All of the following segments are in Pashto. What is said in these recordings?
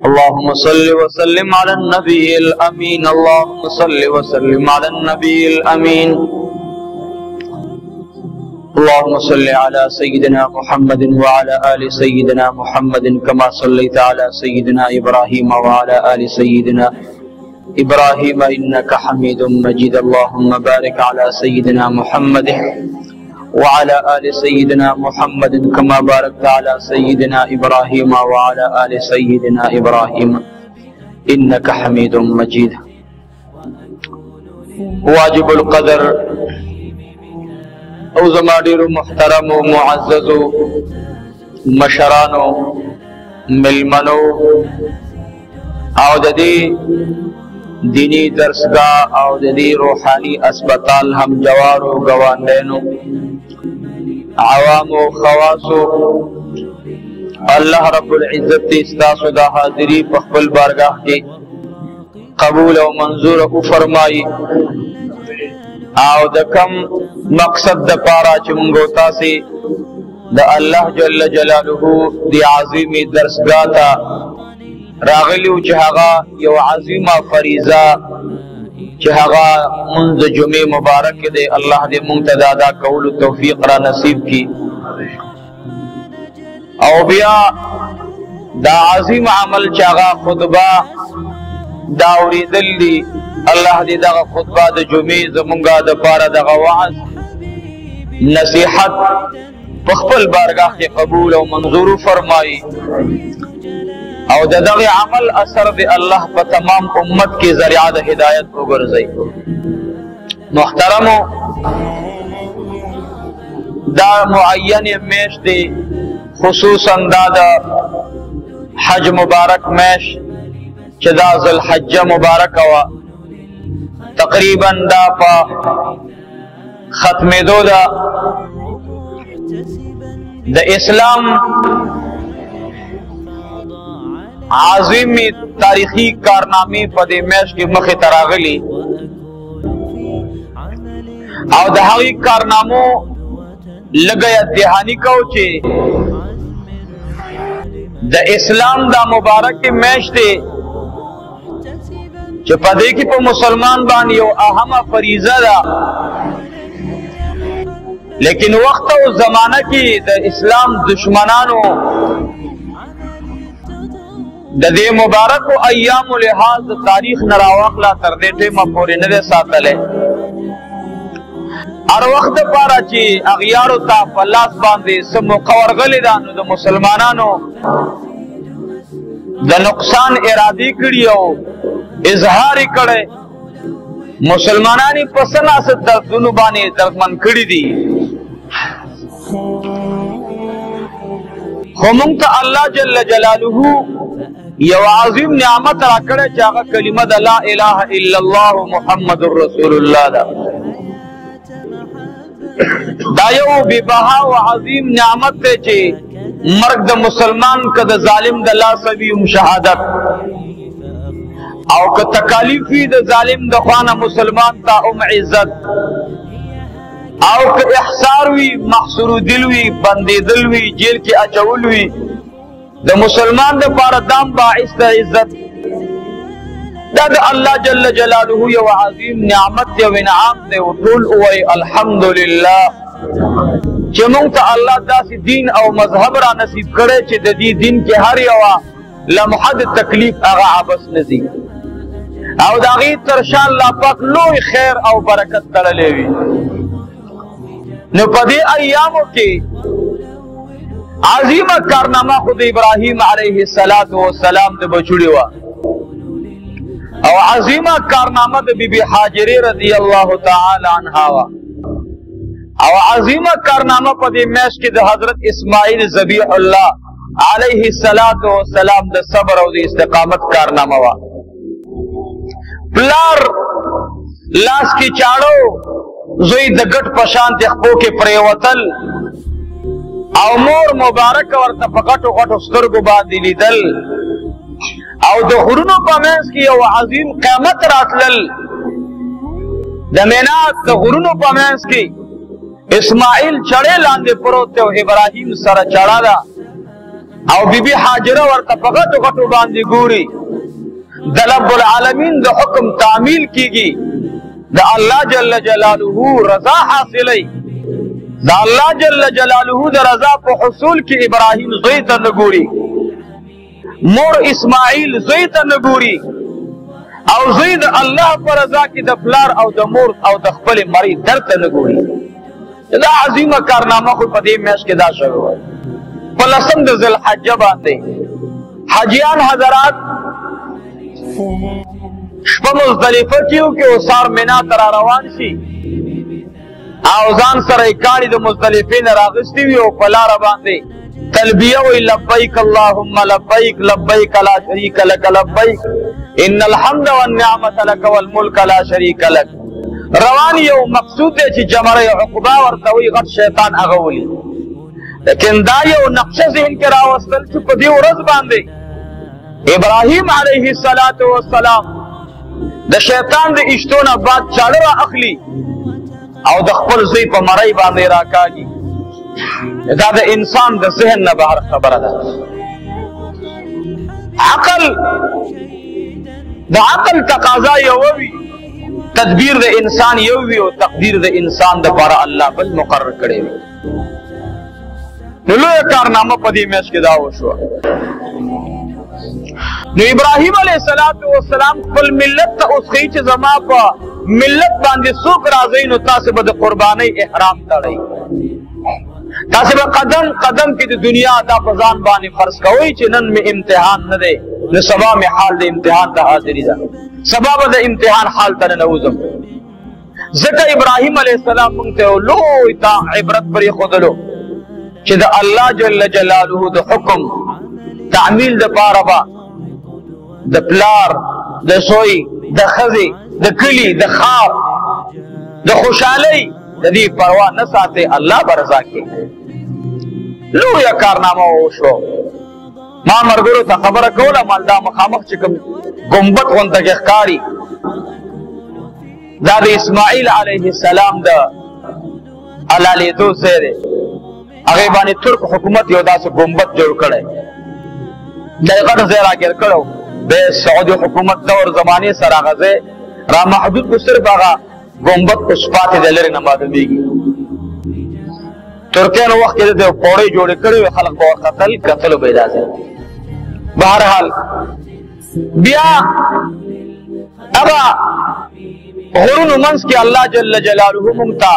اللهم صل وسلم على النبي الأمين اللهم صل وسلم على النبي الأمين اللهم صل على سيدنا محمد وعلى آل سيدنا محمد كما صليت على سيدنا إبراهيم وعلى آل سيدنا إبراهيم إنك حميد مجيد اللهم بارك على سيدنا محمد وعلى آل سيدنا محمد كما باركت على سيدنا إبراهيم وعلى آل سيدنا إبراهيم إنك حميد مجيد. واجب القدر او زما ډیرو محترمو معززو مشرانو ملمنو او د دې دینی درسگاه او د دې روحاني اسپیټال هم جوارو ګوانډینو عوامو خواصو الله رب العزت استاسو دا حاضری په خپل بارگاہ کې قبول او منظور او فرمایي او د کم مقصد د پارا چې مونږ تاسو د الله جل جلاله دی عظیمی درسگاه ته راغلیو چې هغه یو عظیمه فریضه چې هغه منځ جمعه مبارک دی الله دې مونږ ته دا کول توفیق را نصیب کړي او بیا دا عظیم عمل چې هغه خطبه دا اوریدل دي الله دې دغه خطبه د جمعې زمونږه د پاره دغه وعظ نصیحت په خپل بارگاہ کې قبول او منظور فرمایي او دغه عمل اثر دی الله په تمام امت کې ذریعہ د هدایت وګرځي. محترمو دا معین میاشت دی خصوصا دا د حج مبارک میاشت چې دا ذوالحجه مبارک وا تقریبا دا پا ختم دو دا اسلام عظیمی تاریخی کارنامی پا دی میش کی مخی تراغلی او دا حقی کارنامو لگا اتحانی کو چی دا اسلام دا مبارک میش دی چې پدې کې په مسلمان باندې یو اهمه فریضه ده لیکن وخت او زمانہ کې د اسلام دشمنانو د دې مبارک ایام لحاظ تاریخ نه راوخلا تر دې ټیمه پورې نه ساتلې هر وخت لپاره چې اغیارو ته په لاس باندې سم مقورغلې ده نو د مسلمانانو د نقصان ارادي کړی او اظهار کړي مسلمانانی پسنا سے دردونو باندې دردمن کړي دي خو مونږ ته الله جل جلاله یو عظیم نعمت را کړی چې هغه کلمه د لا اله الا الله محمد رسول الله ده دا یو ببها او عظیم نعمت دی چې مرګ د مسلمان که د ظالم د لاس وي شهادت او که تکالیفی د ظالم د خوانه مسلمان تا عزت او که احصار وی محصور دل وی بندې دل وی جیل کې اچول وی د مسلمان د پاره دام باعث د عزت دا د الله جل جلاله یو عظیم نعمت یو انعام دی او ټول وای الحمدلله چې موږ ته الله داسې دین او مذهب را نصیب کړي چې د دې دین کې هر یو لمحه د تکلیف هغه عبس نزي او داغی ترشان اللہ پاک لوی خیر او برکت تړلې وي نو پدې ایامو کې عظیمه کارنامه خود ابراهیم علیه السلام د بچوړي وا او عظیمه کارنامه د بیبي حاجره رضی الله تعالی عنها وا او عظیمه کارنامه پدې میش کې د حضرت اسماعیل ذبیح الله علیه السلام د صبر او د استقامت کارنامه وا پلار لاس کی چاړو زوی د ګټ پشان ته خپو کې پریوتل او مور مبارک ورته پکټو غټو سترګو باندې لیدل او د غرونو په منځ کې یو عظیم قیامت راتلل د مینات د غرونو په منځ کې اسماعیل چړې لاندې پروت او ابراهیم سره چړا دا او بیبی حاجره ورته په غټو غټو باندې ګوري د رب العالمین د حکم تعمیل کیږي د الله جل جلاله رضا حاصلې د الله جل جلاله د رضا په حصول کې ابراهیم زوی ته نه ګوري مور اسماعیل زوی ته نه ګوري او زوی د الله په رضا کې د پلار او د مور او د خپل مری درد ته نه ګوري دا عظیمه کارنامه خو په دې میاشت کې دا شوی و په لسم د ذی الحجه باندې حاجیان حضرات شپه مزدلفه کې او کې وسار مینا ته را روان شي او ځان سره یې کاڼي د مزدلفې نه راغستې وي او په لاره باندې تلبیه وی لبیک اللهم لبیک لبیک لا شریک لک لبیک ان الحمد والنعمت لك والملك لا شریک لک روان یو مقصود دی چې جمره عقبه ورته وی غټ شیطان هغه ولي لیکن دا یو نقشه ذهن کې راوستل چې په دې ورځ باندې ابراهیم علیه السلام د شیطان د اشتونه بعد چاړه را اخلي او د خپل زوی په مړی باندې راکاږي دا د انسان د ذهن نه بهر خبره ده د عقل تقاضا یو وي تدبیر د انسان یو وي او تقدیر د انسان د لپاره الله بل مقرر کړی وي نو لویه کارنامه په دې میاشت کې دا وشوه نو ابراهیم علیه السلام خپل ملت ته اوس ښیي چې زما په ملت باندې څوک راځئ نو تاسې به د قربانۍ احرام تړئ تاسې به قدم قدم کې د دنیا دا په ځان باندې فرض کوئ چې نن مې امتحان نه دی نو سبا مې حال د امتحان ته حاضري ده سبا به د امتحان حال ته ننوځم ځکه ابراهیم علیه السلام موږ ته یو لوی عبرت پرېښودلو چې د الله جل جلاله د حکم تعمیل دپاره به د پلار د زوی د ښځې د کلي د ښار د خوشحالۍ د دې پروا نه ساتي الله به رضا کوي لویه کارنامه وشو ما ملګرو ته خبره کوله مال دا مخامخ چې کوم ګمبد غونته کې ښکاري دا د اسماعیل علیه السلام د حلالېدو ځای دی هغې باندې ترک حکومت یو داسې ګمبد جوړ کړی دا یې غټ ځای راګیر کړی د سعودي حکومت دور زمانې سره هغه ځای را محدود خو صرف هغه ګمبد اوس پاتې دی لرې نه معلومېږي ترکیانو وخت کې د پوړۍ جوړې کړې وې خلک به ورختل کتلو به یې دا ځای بهرحال بیا هغه غرونو منځ کې الله جل جلاله موږ ته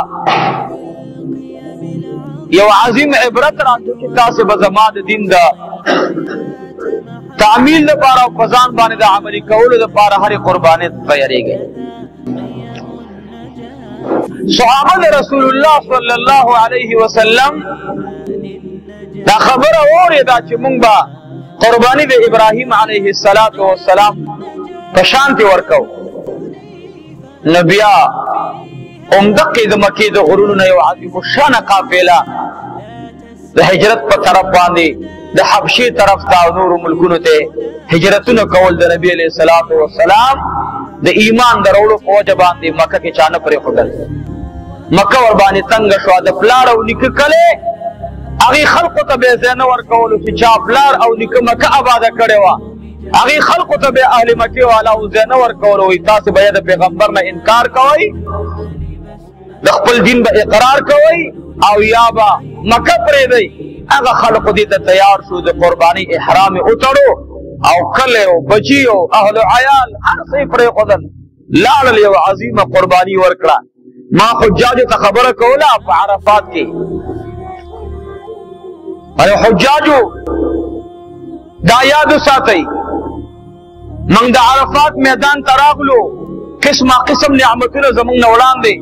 یو عظیم عبرت راځو چې تاسې به زما د دین د تعمیل لپاره او په ځان باندې د عملي کولو لپاره هرې قربانۍ تیارېږئ صحابه د رسول الله صلی الله علیه وسلم دا خبره اورېده چې موږ به قرباني د ابراهیم علیه السلام په شانتې ورکو نو بیا همدقې د مکې د غرونو نه یو عظیم الشانه قافله د هجرت په طرف باندې د حبشې طرف ته او نورو ملکونو ته هجرتونه کول د نبي علیه السلام د ایمان د راوړو په وجه باندې مکه کې چا نه پرېښودل مکه ورباندې تنګه شوه د پلار او نیکه کلی هغې خلقو ته به یې ځای نه ورکولو چې چا پلار او نیکه مکه آباده کړې وه هغې خلقو ته به اهل مکې والاو ځای نه ورکولو وایي تاسې به یا د پیغمبر نه انکار کوئ د خپل دین به اقرار کوئ او یا به مکه پرېږدئ هغه خلقو دې ته تیار شو د قربانۍ احرام یې وتړو او کلی او بچي او اهل و عیال هر څه یې پرېښودل لاړل یو عظیمه قرباني ورکړه ما حجاجو ته خبره کوله په عرفات کې او حجاجو دا یاد وساتئ موږ د عرفات میدان ته راغلو قسمه قسم نعمتونه زموږ نه وړاندې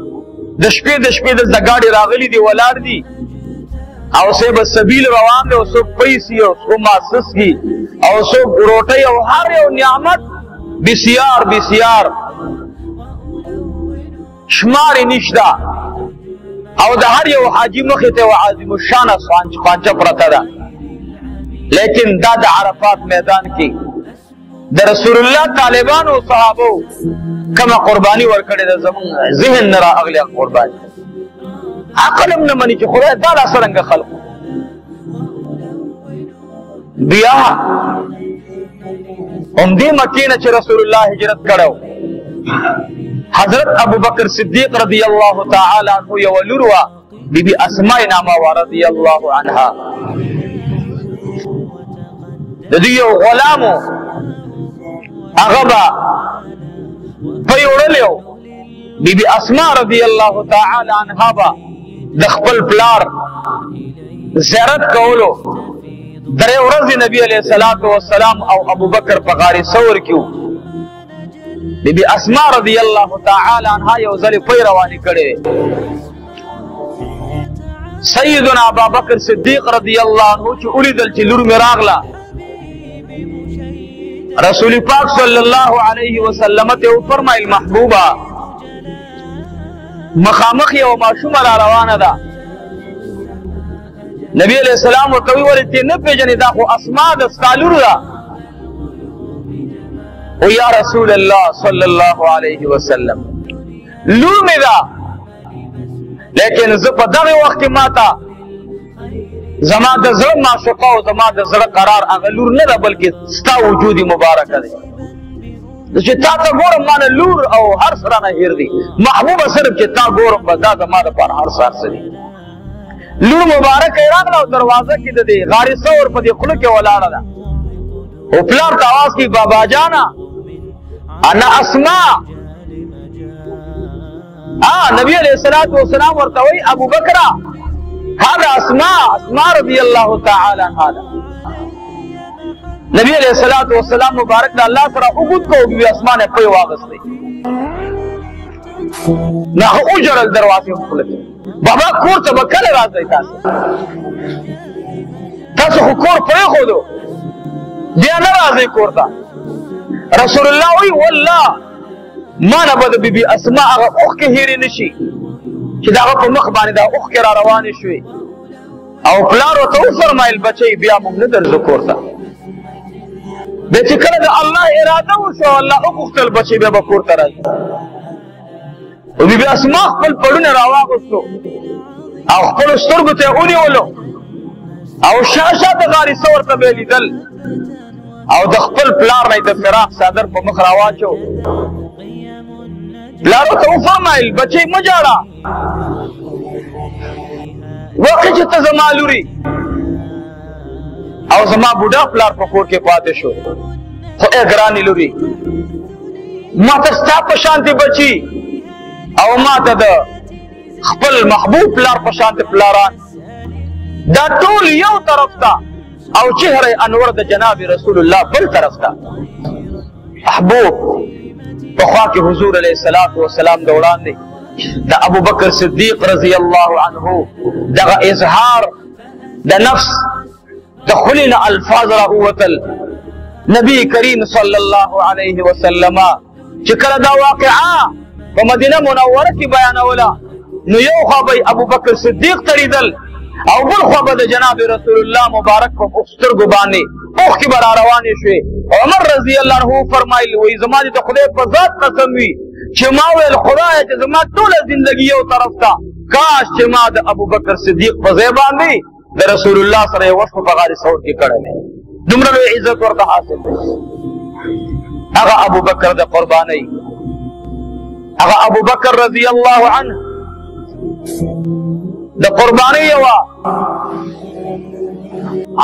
د شپې دلته ګاډې راغلي دي ولاړ دي او څوک به سبیل روان دی او څوک پیسې او څوک ماسسکي او څوک روټۍ او هر یو نعمت بسیار شمار یې نشته او د هر یو حاجي مخې ته یو عظیم الشانه خوانچه پرته ده لیکن دا د عرفات میدان کې د رسول الله طالبانو او صحابو کومه قرباني ورکړې ده زموږ ذهن نه راغلې قرباني عقل هم نه مني چې خدای دا لا څرنګه خلقو بیا دې مکې نه چې رسول الله هجرت کړو حضرت ابو بکر صدیق رضی الله تعالی عنہ یو لور وا بی بی اسماء نامه وا رضی الله عنها د دې یو غلامو هغه با پیوړلو بی بی اسماء رضی الله تعالی عنها با د خپل پلار زیارت کولو درې ورځې نبی علیہ الصلوۃ والسلام او ابو بکر په غار ثور کې بی بی اسماء رضی الله تعالی عنها یو ځل پي روانې کړې سیدنا ابو بکر صدیق رضی الله عنه چې اولیدل چې لور مې راغله رسول پاک صلی الله علیه وسلم ته فرمایل محبوبا مخامخ یو ماشومه را روانه ده نبی علیہ السلام ورته ویل چې نه پیژنې دا خو اسماء د ستا لور ده او یا رسول الله صلی الله علیه وسلم لور مې ده لیکن زه په دغه وخت کې ماته زما د زړه معشوقه او زما د زړه قرار هغه لور نه ده بلکې ستا وجود مبارکه دی چې تا ته ګورم ما نه لور او هر څه رانه هېر دي محبوبه صرف چې تا ګورم بس دا زما دپاره هر څه هر څه دي لور مبارکه یې راغله او دروازه کې د دې غار ثور په دې خوله کې ولاړه ده او پلار ته اواز کوي بابا جانا انا اسماء نبی علیہ الصلوۃ والسلام ورته وی ابو بکر هذا اسماء رضی الله تعالی عنها نبی علیہ الصلوۃ والسلام مبارک د الله سره وګد کو بي اسماء نه په واغسته نه اوجر دروازه خپل بابا کور ته بکله راځي تاسو خو کور پرې خو دو بیا نه راځي کور ته رسول الله وی والله ما نه بد بی بی اسماء هغه اوخ کې هېرې نشي چې دا په مخ باندې دا اوخ کې را روانې شوې او پلار ورته وفرمایل بچی بیا موږ نه درځو کور ته بیا چې کله د الله اراده وشوه الله وغوښتل بچی بیا به کور ته راځي او بی بی اسماء خپل پړونه راواغوستو او خپلو سترګو ته یې ونیولو او شاشه د غار ثور ته به یې لیدل او د خپل پلار نه د فراق صادر په مخ راواچو پلار ورته وفرمایل بچی مه ژاړه وقې چې ته زما لوري او زما بوډا پلار په کور کې پاتې شو خو ای ګرانې لوري ما ته ستا په شانتې بچي او ما ته د خپل محبوب پلار په شانتې پلاران دا ټول یو طرف ته او چهره انور د جناب رسول الله بل طرف ته محبوب پخوا کې حضور علیه الصلاۃ والسلام د وړاندې د ابو بکر صدیق رضی الله عنه دغه اظهار د نفس د خولې نه الفاظ راووتل نبی کریم صلی الله علیه وسلم چې کله دا واقعه په مدینه منوره کې بیانوله نو یو خوا به ابو بکر صدیق تریدل او بل خوا به د جناب رسول الله مبارک په سترګو باندې اوښکې به را روانې شوې عمر رضی الله عنه فرمایل وایي زما دې د خدای په ذات قسم وي چې ما ویل خدایه چې زما ټوله زندګي یو طرف ته کاش چې ما د ابو بکر صدیق په ځای باندې د رسول الله سره یې وصف په غار ثور کې کړی دی دومره لوی عزت ورته حاصل دی هغه ابو بکر د قربانۍ هغه ابو بکر رضی الله عنه د قربانۍ یوه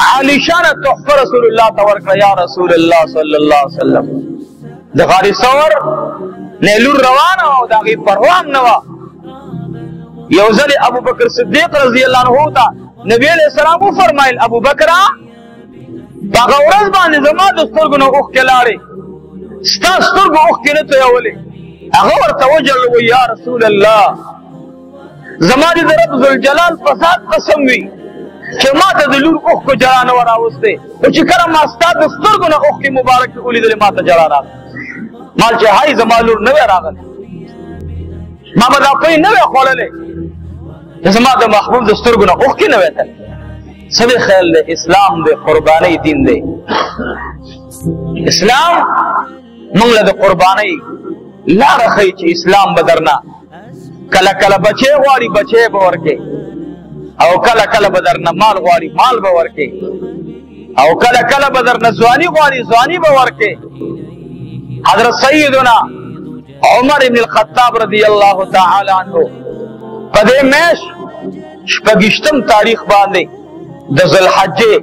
عالیشانه تحفه رسول الله ته ورکړه یا رسول الله صلی الله علیه وسلم د غار ثور نه لور روانه او د هغې پروا هم نه وه یو ځل ابو بکر صدیق رضی الله عنه ته نبی علیہ السلام وفرمایل ابو بکر په هغه ورځ باندې زما د سترګو نه اوښکې لاړې ستا سترګو اوښکې نه تویولې هغه ورته وژړل وایي یا رسول الله زما دې د رب ذوالجلال په ذات قسم وي چې ما ته د لور اوښکو جړا نه وه راوستې خو چې کله ما ستا د سترګو نه اوښکې مبارکې ولیدلې ما ته جړا راغله ما چې هی زما لور نه وی راغلی ما به دا پۍ نه وی خوړلی زما د محبوب د سترګو نه اوښکې نه وی تللی څه دی خیال دی اسلام دی قربانۍ دین دی اسلام موږ له د قربانۍ لاره ښیي چې اسلام به درنه کله کله بچی غواړي بچی به ورکې او کله کله به درنه مال غواړي مال به ورکې او کله کله بدر نزوانی غواړي ځواني به ورکې. حضرت سیدنا عمر ابن الخطاب رضی الله تعالی عنہ په دې میاشت شپږشتم تاریخ باندې د ذوالحجې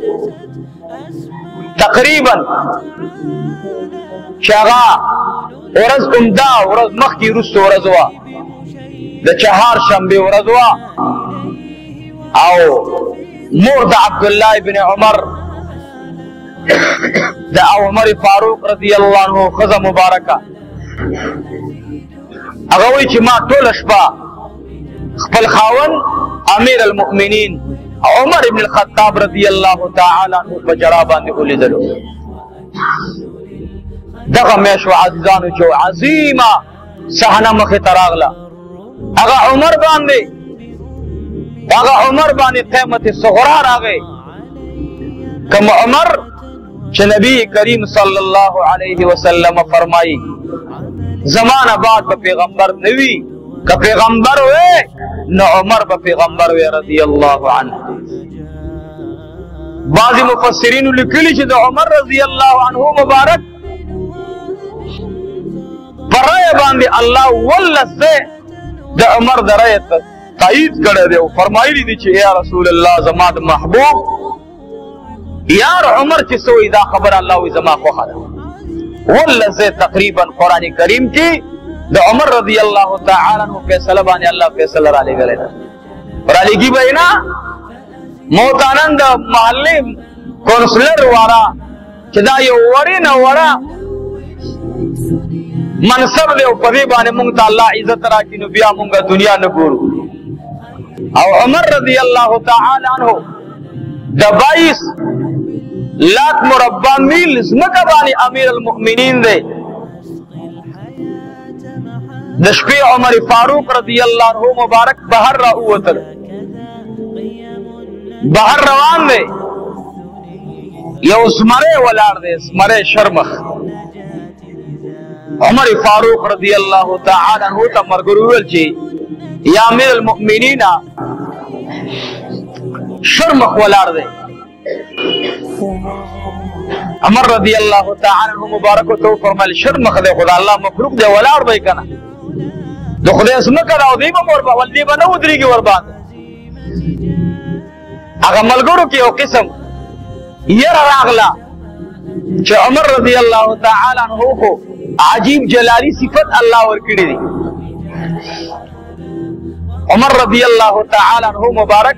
تقریبا چې هغه ورځ عمده ورځ مخکې وروسته ورځ وه د چهارشنبې ورځ وه او مور د عبدالله بن عمر د عمر فاروق رضی الله عنه ښځه مبارکه هغه وایي چې ما ټوله شپه خپل خاوند امیر المؤمنین عمر ابن الخطاب رضی الله تعالی عنہ په جرا باندې ولیدلو. دغه میاشت عزیزانو چې عظیمه صحنه مخې ته راغله هغه عمر باندې قیمت صغرا راغی. کوم عمر چې نبی کریم صلی الله علیه وسلم فرمایي زمانه بعد به پیغمبر نوی که پیغمبر وې نو عمر به پیغمبر وې رضی الله عنه. بعضی مفسرین لیکلي چې د عمر رضی الله عنه مبارک برای باندې الله ولله د عمر درای تایید کړی دی او فرمایلی دی چې یا رسول الله زما د محبوب یار عمر چې سوی دا خبر الله وی زما خوښه ده. ولله تقریبا قرآن کریم کې د عمر رضی الله تعالی عنہ فیصله باندې الله فیصله را لګلې ده. را لګي به نه موتانند محلې کونسلر وارا چې دا یو ورینه وړه منصب دی او په دې باندې مونږ ته الله عزت راکړي نو بیا مونږ دنیا نه ګورو. او عمر رضی الله تعالی عنہ د 22 لاکھ مربع میل ځمکه باندې امیر المؤمنین دی. د شپې عمر فاروق رضی الله عنه مبارک بهر را ووتل بهر روان دی یو زمری ولاړ دی زمری شرمخ. عمر فاروق رضی الله تعالی عنہ ته مرګرو ویل چې یا امیر المؤمنین شرمخ ولاړ دی. عمر رضی الله تعالی عنہ مبارک ته فرمایل شرمخ دی خدا الله مخلوق دی ولاړ به کنه د خدای اسمه کړه او دی به مور په ولدی به نه ودرېږي ور باندې. هغه ملګرو کې یو قسم یره راغله چې عمر رضی الله تعالی عنہ خو عجیب جلالی صفت الله ورکړي دي. عمر رضی الله تعالی عنہ مبارک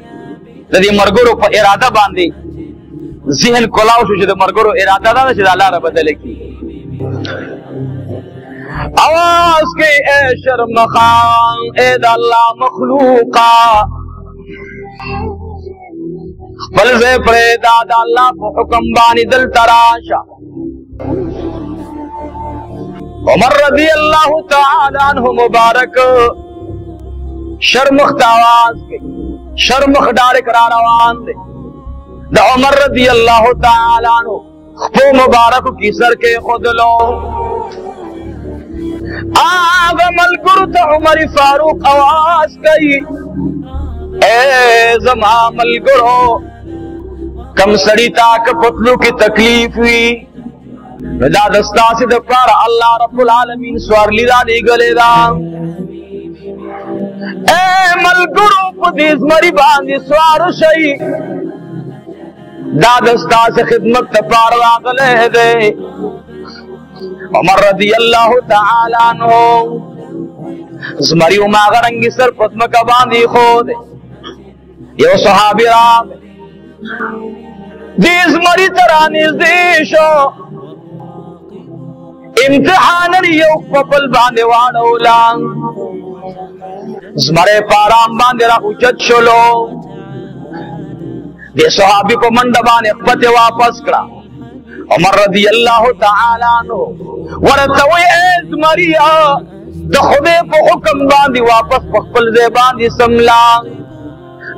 د دې مرګرو په اراده باندې ذهن کولاو شو چې د مرګرو اراده ده چې د الله را بدل کړي. आवाज के ए शर्म खान ए अल्लाह मखलूका बल से प्रेदा अल्लाह को हुक्म बानी दिल तराशा. उमर रज़ी अल्लाह तआला अन्हु मुबारक शर्मख्त आवाज के शर्मख डारे करा रवान दे द उमर रज़ी अल्लाह तआला अन्हु खो मुबारक की सर के खुद लो आगा मलगुरु तो उमर फारूक आवाज कई ए जमा मलगुरु कम सड़ी ताक पतलू की तकलीफ हुई रजा दस्ता से दफार अल्लाह रब्बुल आलमीन स्वार लीदा दे गलेदा ए मलगुरु पुदीस मरी बांधी स्वार शई दा दस्ता से खिदमत तफार वागले दे उमर रज़ी अल्लाह तआला अन्हु ज़मरी मागा रंगी सर पद्म का बांधी खोद यो सहाबी राग दीज मरी तरानी देशो इम्तिहान यो पपल बांधे वाडोला ज़मरे पाराम बांधे रा उचत चलो दे सहाबी को मंडबाने पते वापस करा उमर रज़ी अल्लाह तआला अन्हु वरतवे एज मरिया द खुदे को हुक्म बांधी वापस पखपल जे बांधी समला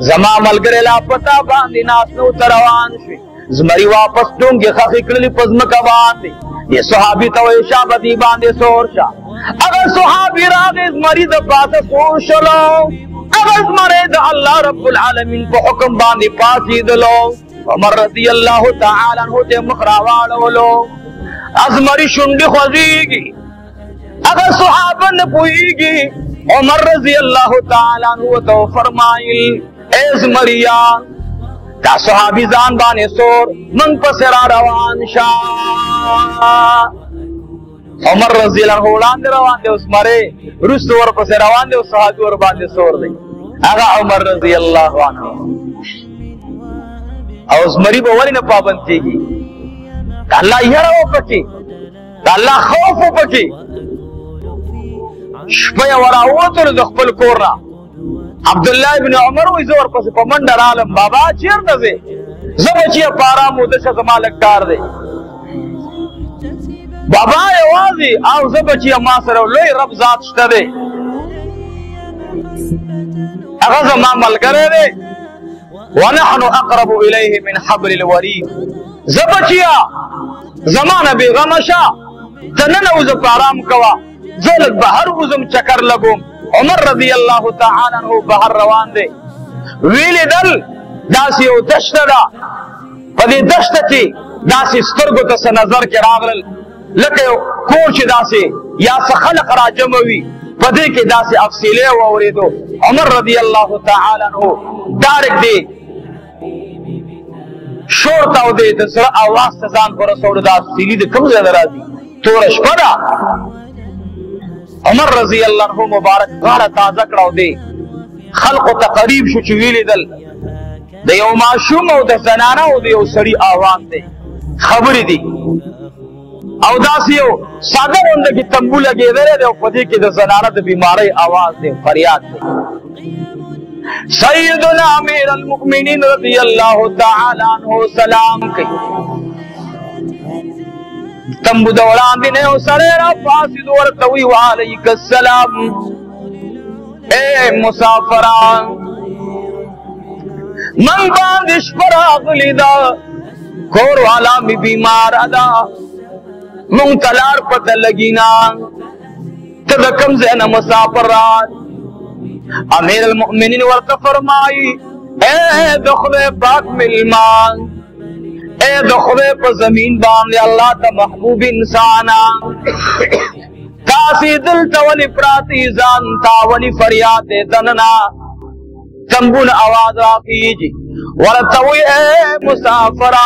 जमा मलगरे ला पता बांधी नास नो तरवान से ज़मरी वापस डोंगे खखी कली पज्म का बांधी ये सहाबी तो शाबदी बांधे सोरशा अगर सहाबी रागे ज़मरी द पास सोर शलो अगर ज़मरे द अल्लाह रब्बुल आलमीन को हुक्म बांधी पासी दलो عمر رضی اللہ تعالی عنہ تے مخراوالولو ازمری شنڈی خوزیگی اگر صحابہ نے پوئیگی عمر رضی اللہ تعالی عنہ تو فرمائل ازمریا کا صحابی زان بانے سور من پسرا روان شاہ عمر رضی اللہ عنہ اولان دے روان دے اس مرے رسو ور پسر روان دے اس صحابی ور باندے سور دے اگا عمر رضی اللہ عنہ او اس مری بولی نا پابندی کی اللہ یرا ہو پکی اللہ خوف ہو پکی شپیا وراوتو دخپل کورنا عبداللہ ابن عمر وی زور پس پا مندر عالم بابا چیر نزے زبچیا پارا مودشا زمالک کار دے بابا یوازی آو زبچیا ماسر لوی رب ذات شتا دے اگر زمان ملکرے دے ونحن اقرب الیہ من حبل الورید زبچیا زمان بی غمشا تنن اوز پارام کوا زلت بہر اوزم چکر لگوم عمر رضی اللہ تعالی عنہ بہر روان دے ویلی دل داسی او دشت دا پدی دشت چی داسی سترگو تس نظر کے راغلل لکے کوچ داسی یا سخلق را جموی پدی کے داسی افسیلے ووری دو عمر رضی اللہ تعالی عنہ دارک دے شورتاو دے دسر آواز تزان پر رسول دا افسیلی دے کم زیادہ رازی تورش پدا عمر رضی اللہ عنہ مبارک غارہ تازہ کراو دے خلق و تقریب شو چویلی دل دے یو معشوم او دے زنانا او دے یو سری آواز دے خبری دی او داسیو سادر اندر کی تنبو لگے دے دے او پدی کی دے زنانا دے بیماری آواز دے فریاد دے سیدنا امیر المؤمنین رضی اللہ تعالی عنہ سلام کی تنبو دوران دینے او سریرہ فاسد ورطوی وعلیک السلام اے مسافران من باندش پر آغلی دا کور والا می بیمار ادا منتلار پتہ لگینا تدکم زین مسافر رات امیر المؤمنین ورطا فرمائی اے دخل پاک ملمان اے دخلے پر زمین باندے اللہ تا محبوب انسانا تاسی دل تولی پراتی زانتا ولی فریاد دننا تنبون آواز آقیجی ورطوی اے مسافرہ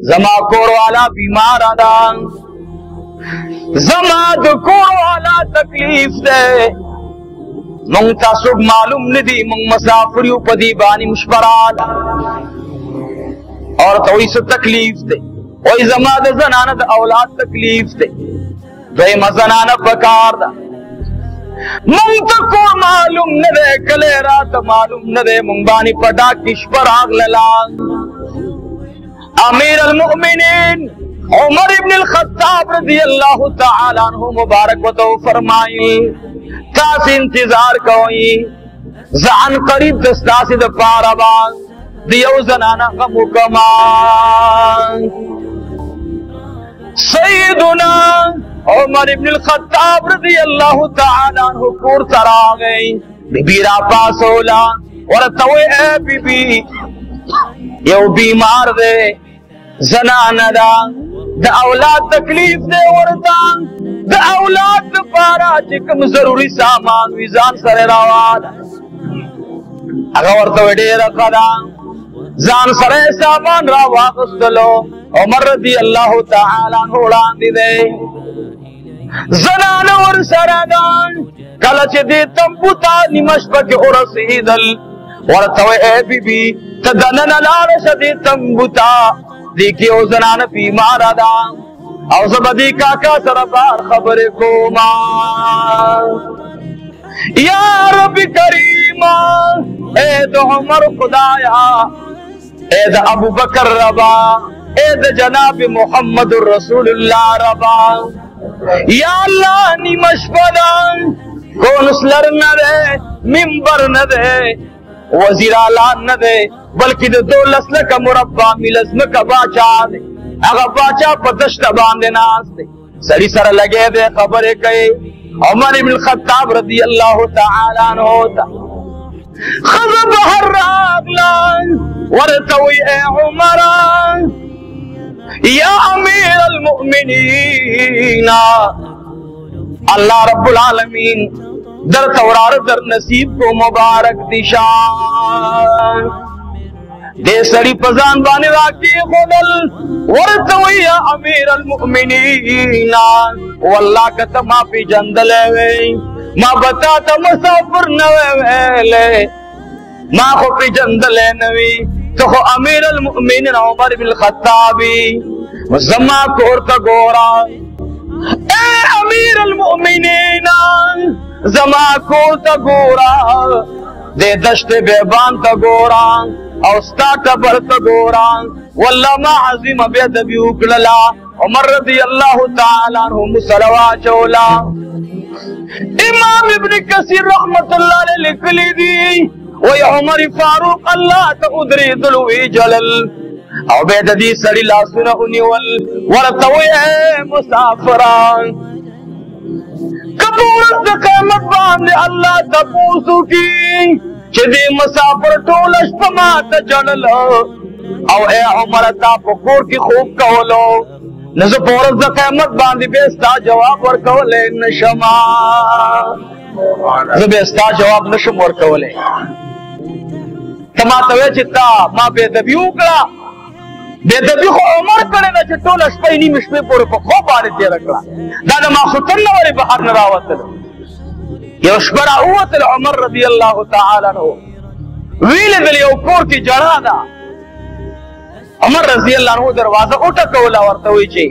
زما کور والا بیمار آدان زما دکور والا تکلیف دے منگتا سب معلوم ندی منگ مسافریو پدی بانی مشپراد اور توی سے تکلیف دے وہی زمان زنانہ دا اولاد تکلیف دے دوئی مزنانہ پکار دا منتقو معلوم ندے کلے رات معلوم ندے منبانی پڑا کش پر آگ للان امیر المؤمنین عمر ابن الخطاب رضی اللہ تعالی عنہ مبارک و تو فرمائی تاس انتظار کوئی زعن قریب دستاسی دا پاربان دیو زنانا غمو کمان سیدنا عمر ابن الخطاب رضی اللہ تعالی عنہ کور ترا گئی بی بی را پاسولا ورطوئے اے بی بی یو بیمار دے زنانا دا اولاد تکلیف دے ورطا دا اولاد دا پارا چکم ضروری سامان ویزان سر رواد اگا ورطوئے دیر قدام زان سرے سامان را واقستلو عمر رضی اللہ تعالی عنہ اڑان دی دے زنان ور سردان کلچ دی تنبوتا نمش پک ارسیدل ورطوئے اے بی بی تدنن لارش دی تنبوتا دیکھی او زنان بیمار آدان او زبدی کاکا سربار خبر کو مان یا رب کریم اے دو عمر خدایا اے دا ابو بکر ربا اے دا جناب محمد الرسول اللہ ربا یا اللہ نیمش بدن کون اسلر نہ دے ممبر نہ دے وزیر اعلان نہ دے بلکہ دو لسل کا مربع ملزم کا باچا دے اگر باچا پتشت باندے ناس دے سری سر لگے دے خبریں کہے عمر بن الخطاب رضی اللہ تعالیٰ عنہ ہوتا خضب ہر راگلان ورتوي اے عمر یا امیر المؤمنین اللہ رب العالمین در تورار در نصیب کو مبارک دشان دے سڑی پزان بانے واقعی خودل ورتوی یا امیر المؤمنین واللہ کتا ما پی جندلے وی ما بتا تا مسافر نوے ویلے ما خو پی جندلے نوی تو خو امیر المؤمنین عمر بن الخطابی زما کورتا گورا اے امیر المؤمنین زما کورتا گورا دے دشت بیبان تا گورا او ستا قبر تا گورا واللہ ما عظیم بید بیوکللا عمر رضی اللہ تعالی عنہ مسلوہ چولا امام ابن کثیر رحمت اللہ علیہ لکلی دی وی عمر فاروق اللہ تا ادری دلوی جلل او بید دی سڑی لاسونا انیول ورطوی اے مسافران کبورت دا قیمت باندے اللہ تا پوسو کی چھ دی مسافر ٹولش پما تا جلل او اے عمر تا پکور کی خوب کولو نزو پورت دا قیمت باندے بیستا جواب ورکولے نشما نزو بیستا جواب نشم ورکولے تما توے چتا ما بے دبی اکڑا بے دبی خو عمر کڑے نا چھ ٹول اشپای نیم اشپے پورے پا خوب آنے تیر اکڑا دادا ما خطر نواری بحر نراوتل یو شبرا اوتل عمر رضی اللہ تعالی عنہ ویل دل یو کور کی جڑا دا عمر رضی اللہ عنہ دروازہ اٹھا کولا ورطوی چی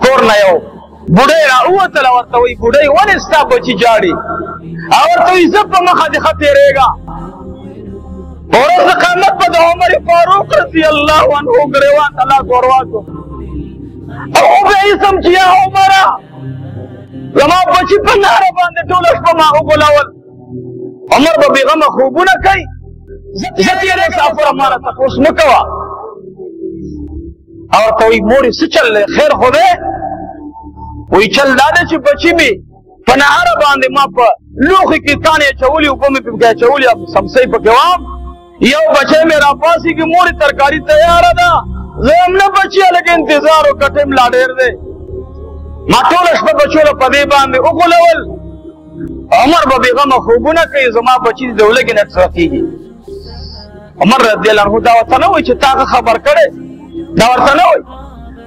کور نا یو بڑے را اوتل ورطوی بڑے ونستا بچی جاڑی ورطوی زب مخا دی خطی رے گا اور اس قیمت پا دا عمر فاروق رضی اللہ عنہ گریوان اللہ گورواتو او بے اسم چیا عمرہ لما بچی پنارا باندے ٹولش پا ماہو گلاول عمر با بیغم خوبونا کئی زتی ریک سافر ہمارا تقوس مکوا اور توی موری سچل لے خیر خودے وی چل دادے چی بچی بھی پنارا باندے ما پا لوخی کی کانی چولی اوپا میں پی گیا چولی اب سمسائی پا گوام یو بچے میرا پاسی کی موری ترکاری تیارا دا زیم نہ بچیا لیکن انتظار و کٹم لاڈیر دے ما ٹولش پا بچولا پدے باندے اقلول عمر با بیغم خوبونا کئی زما بچی دولے کی نت سرکی گی عمر رضی اللہ عنہ داوتا نوی چھ تاقا خبر کرے داورتا نوی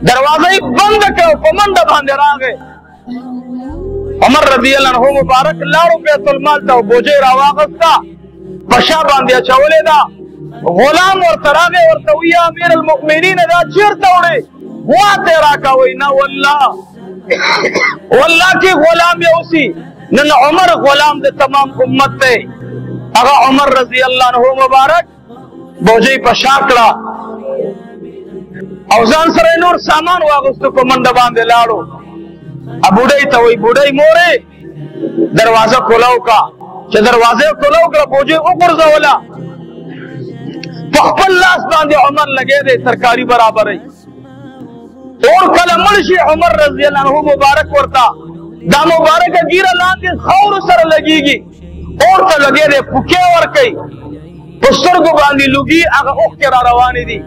دروازہ ہی بند کرو پمند باندے راگے عمر رضی اللہ عنہ مبارک لارو بیت المال تا بوجے راواغستا پشا باندیا چولے دا غلام اور تراغے اور تویا امیر المؤمنین دا چیر توڑے ہوا تیرا کاوئی نا واللہ کی غلام یوسی نن عمر غلام دے تمام امت دے اگا عمر رضی اللہ عنہ مبارک بوجی پشاکڑا اوزان سر نور سامان واغستو کو مند باندے لاڑو اب بوڑائی توئی بوڑائی مورے دروازہ کھلاو کا چھ دروازے کھلاو کا بوجی اقرزا ولا پخپل لاس باندے عمر لگے دے ترکاری برابر ہے اور کل مرشی عمر رضی اللہ عنہ مبارک ورتا دا مبارک گیرہ لاندے خور سر لگی گی اور تا لگے دے پکے ورکی پسر کو باندی لگی اگا اخ کرا روانی دی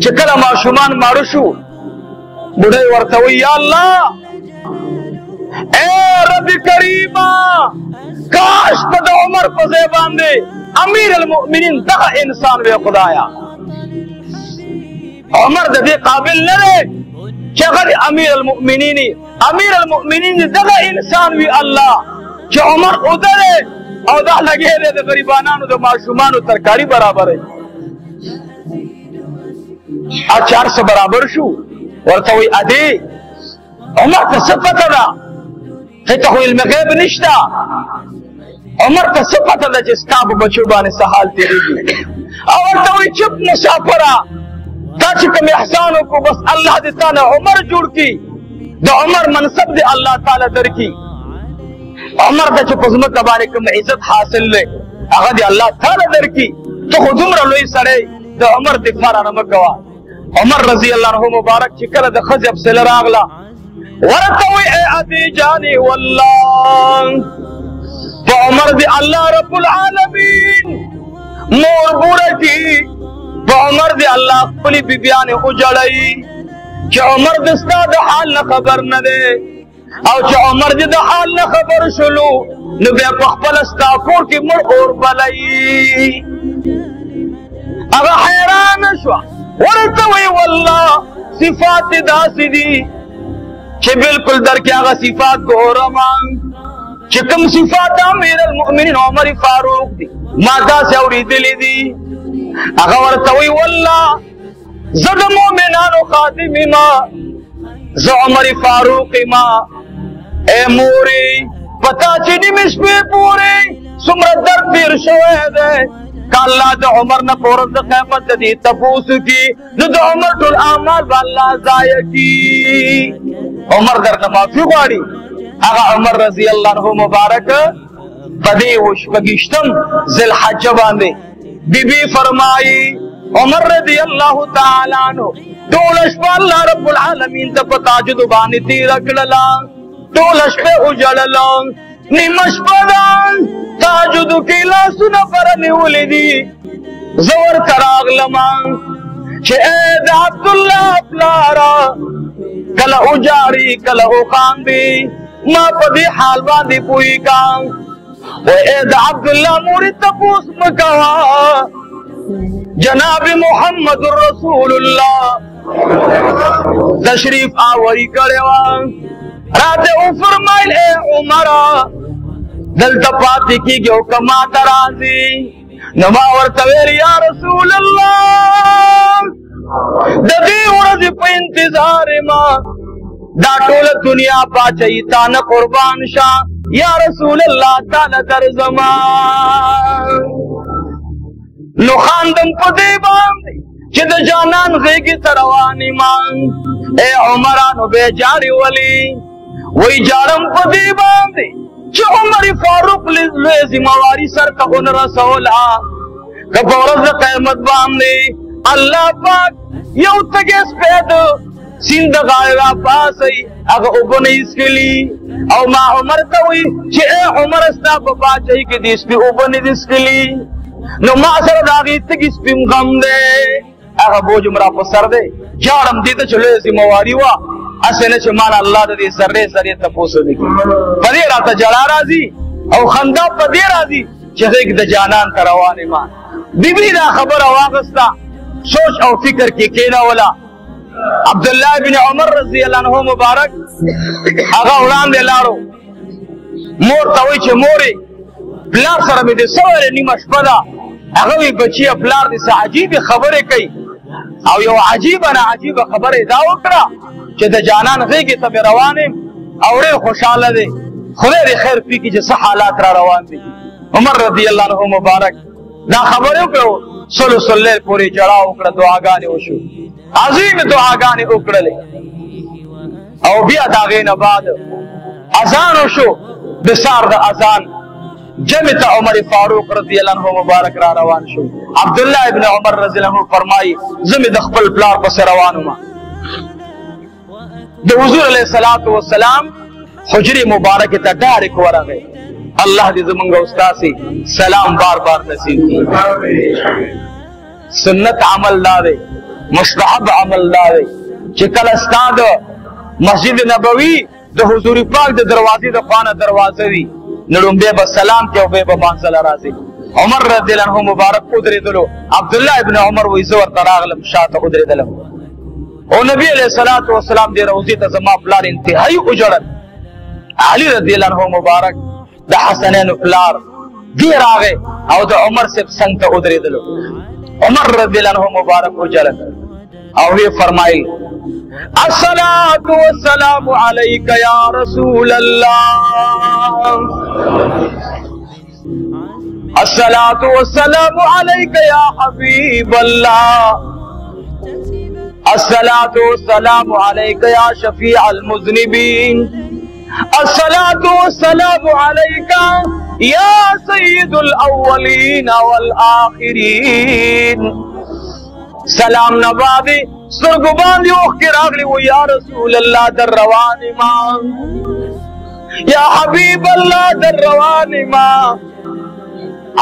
چکل ما شمان مارشو بڑھے ورتوی یا اللہ اے رب کریمہ کاش پدا عمر پزے باندے امیر المؤمنین دا انسان بے خدایا عمر دے قابل نرے چغر امیر المؤمنین دا انسان بے اللہ چھ عمر ادھرے او دا لگے دے غریبانانو دا معشومانو ترکاری برابر ہے چار سے برابر شو ورطوی ادے عمر تا صفت دا خیتا ہوئی علم غیب نشتا عمر تا صفت دا جستاب بچو بانے سحال تیری گی ورطوی چپ مسافرہ تا چکم احسانوں کو بس اللہ دیتا نے عمر جوڑ کی دا عمر منصب دے اللہ تعالی در کی عمر دا چپ عظمت بانے کم عزت حاصل لے اگر دے اللہ تعالی در کی تو خود عمر لوئی سڑے دا عمر دکھارا نمکوا عمر رضی اللہ عنہ مبارک چکر دا خزب سے لراغلا ورطوی اے عدی جانی واللہ تو عمر دی اللہ رب العالمین مور بوره کی په عمر دی الله خپل بیبیان اجړی چې عمر دستا د حال نه خبر نه دی او چې عمر دې د حال نه خبر شلو نو بیا په خپل ستا کور کې مړ اور بلای هغه حیران شو ورته وی والله صفات داسې دي چې بالکل در کې هغه صفات ګورم چې کوم صفات امیر المؤمنین عمر فاروق دي ما داسې اورېدلې دي هغه ورته وی والله زه د مؤمنانو خادم ما زه عمر فاروق ما اے مورې پتا چې نیمې شپې پورې څومره درد تېر شوی دی که الله د عمر نه په ورځ د قیامت د دې تپوس کي نو د عمر ټول اعمال به الله ضایع کي عمر درنه معافي غواړي هغه عمر رضی الله عنه مبارک په دې شپږیشتم ذوالحجه باندې بیبي فرمایي عمر رضی الله تعالی عنہ ټول شپه الله رب العالمین ته په تهجد باندې تېره کړله ټول شپه وجړله نیمه شپه ده تهجد کې لاسونه پر نیولې دي زه ورته راغلم چې ای د عبدالله پلاره کله وجاړي کله وخاندي ما په دې حال باندې پوهېږم و ای د عبدالله مورې تپوس مه کوه جناب محمد رسول الله تشریف آوری کړی وه راته وفرمایل ای عمره دلته پاتې کېږي او که ما ته راځي نو ما ورته ویل یا رسول الله د دې ورځې په انتظار ما دا ټوله دنیا پاچهي تا نه قربان شه یا رسول الله تعالی درځما نو خاندم په دې باندې چې د جانان غېږې ته روان یم ای عمرانو بې جارې ولي وی جاړم په دې باندې چې عمر فاروق لوی ذمواري سر ته ونه رسوله که په ورځ د قیامت باندې الله پاک یو تږی سپی د سیند د غاړې راپاسی هغه اوبه نه څښلي او ما عمر ته وی چې ای عمر ستا په پاچهۍ کې دې سپي اوبه نه دي څښلي نو ما سره د هغې تږي سپي غم دی هغه بوج م را په سر دی جاړم دې ته چې لویه ذمواري وه هسې نه چې مال الله د دې ذرې ذرې تپوس ونه کړي په دې راته جړا راځي او خندا په دې راځي چې غېږ د جانان ته روان یم بیبي دا خبره واخسته سوچ او فکر کې کېنوله عبدالله بن عمر رضی الله عنه مبارک هغه وړاندې لاړو مور ته وایي چې مورې پلار سره مې دې څه ویلې نیمه شپه ده هغه وایي بچیه پلار دې څه عجیبې خبرې کوي او یو عجیبه نه عجیبه خبره دا وکړه چې د جانان غېږې ته مې روان یم او ډېر خوشحاله دی خدای دې خیر پکړي چې څه حالات را روان دي عمر رضی الله عنه مبارک دا خبرې وکړو ثلث الليل پورې جړا وکړه دعاګانې وشو عظیم دعاګانې وکړلې او بیا د هغې نه بعد اذان وشو د سهار د اذان جمع ته عمر فاروق رضی الله عنه مبارک را روان شو عبدالله ابن عمر رضی الله عنه فرمایي زه مې د خپل پلار پسې روان وم د حضور علیه الصلاة والسلام حجرې مبارکې ته ډارک ورغی الله دې زمونږ او ستاسې سلام بار بار نصیب کړي سنت عمل دا دی مستحب عمل دا دی چې کله ستا د مسجد نبوي د حضور پاک د دروازې د خوا نه دروازه وي نو لومبی به سلام کوي او بیا به مانځله راځي عمر رضی الله عنه مبارک ودرېدلو عبدالله ابن عمر وایي زه ورته راغلم شاته ودرېدلم او نبی علیه الصلاة والسلام دې روضې ته زما پلار انتهایي وژړل علي رضی الله عنه مبارک د حسنینو پلار دې راغی او د عمر صاحب څنګ ته ودرېدلو عمر رضی الله عنه مبارک وژړل او وی فرمایل الصلاة والسلام عليك يا رسول الله الصلاة والسلام عليك يا حبيب الله الصلاة والسلام عليك يا شفيع المذنبين الصلاة والسلام عليك يا سيد الأولين والآخرين سلام نبادي سترګو باندې اوښکې راغلي و یا رسول الله در روان ما یا حبیب الله در روان ما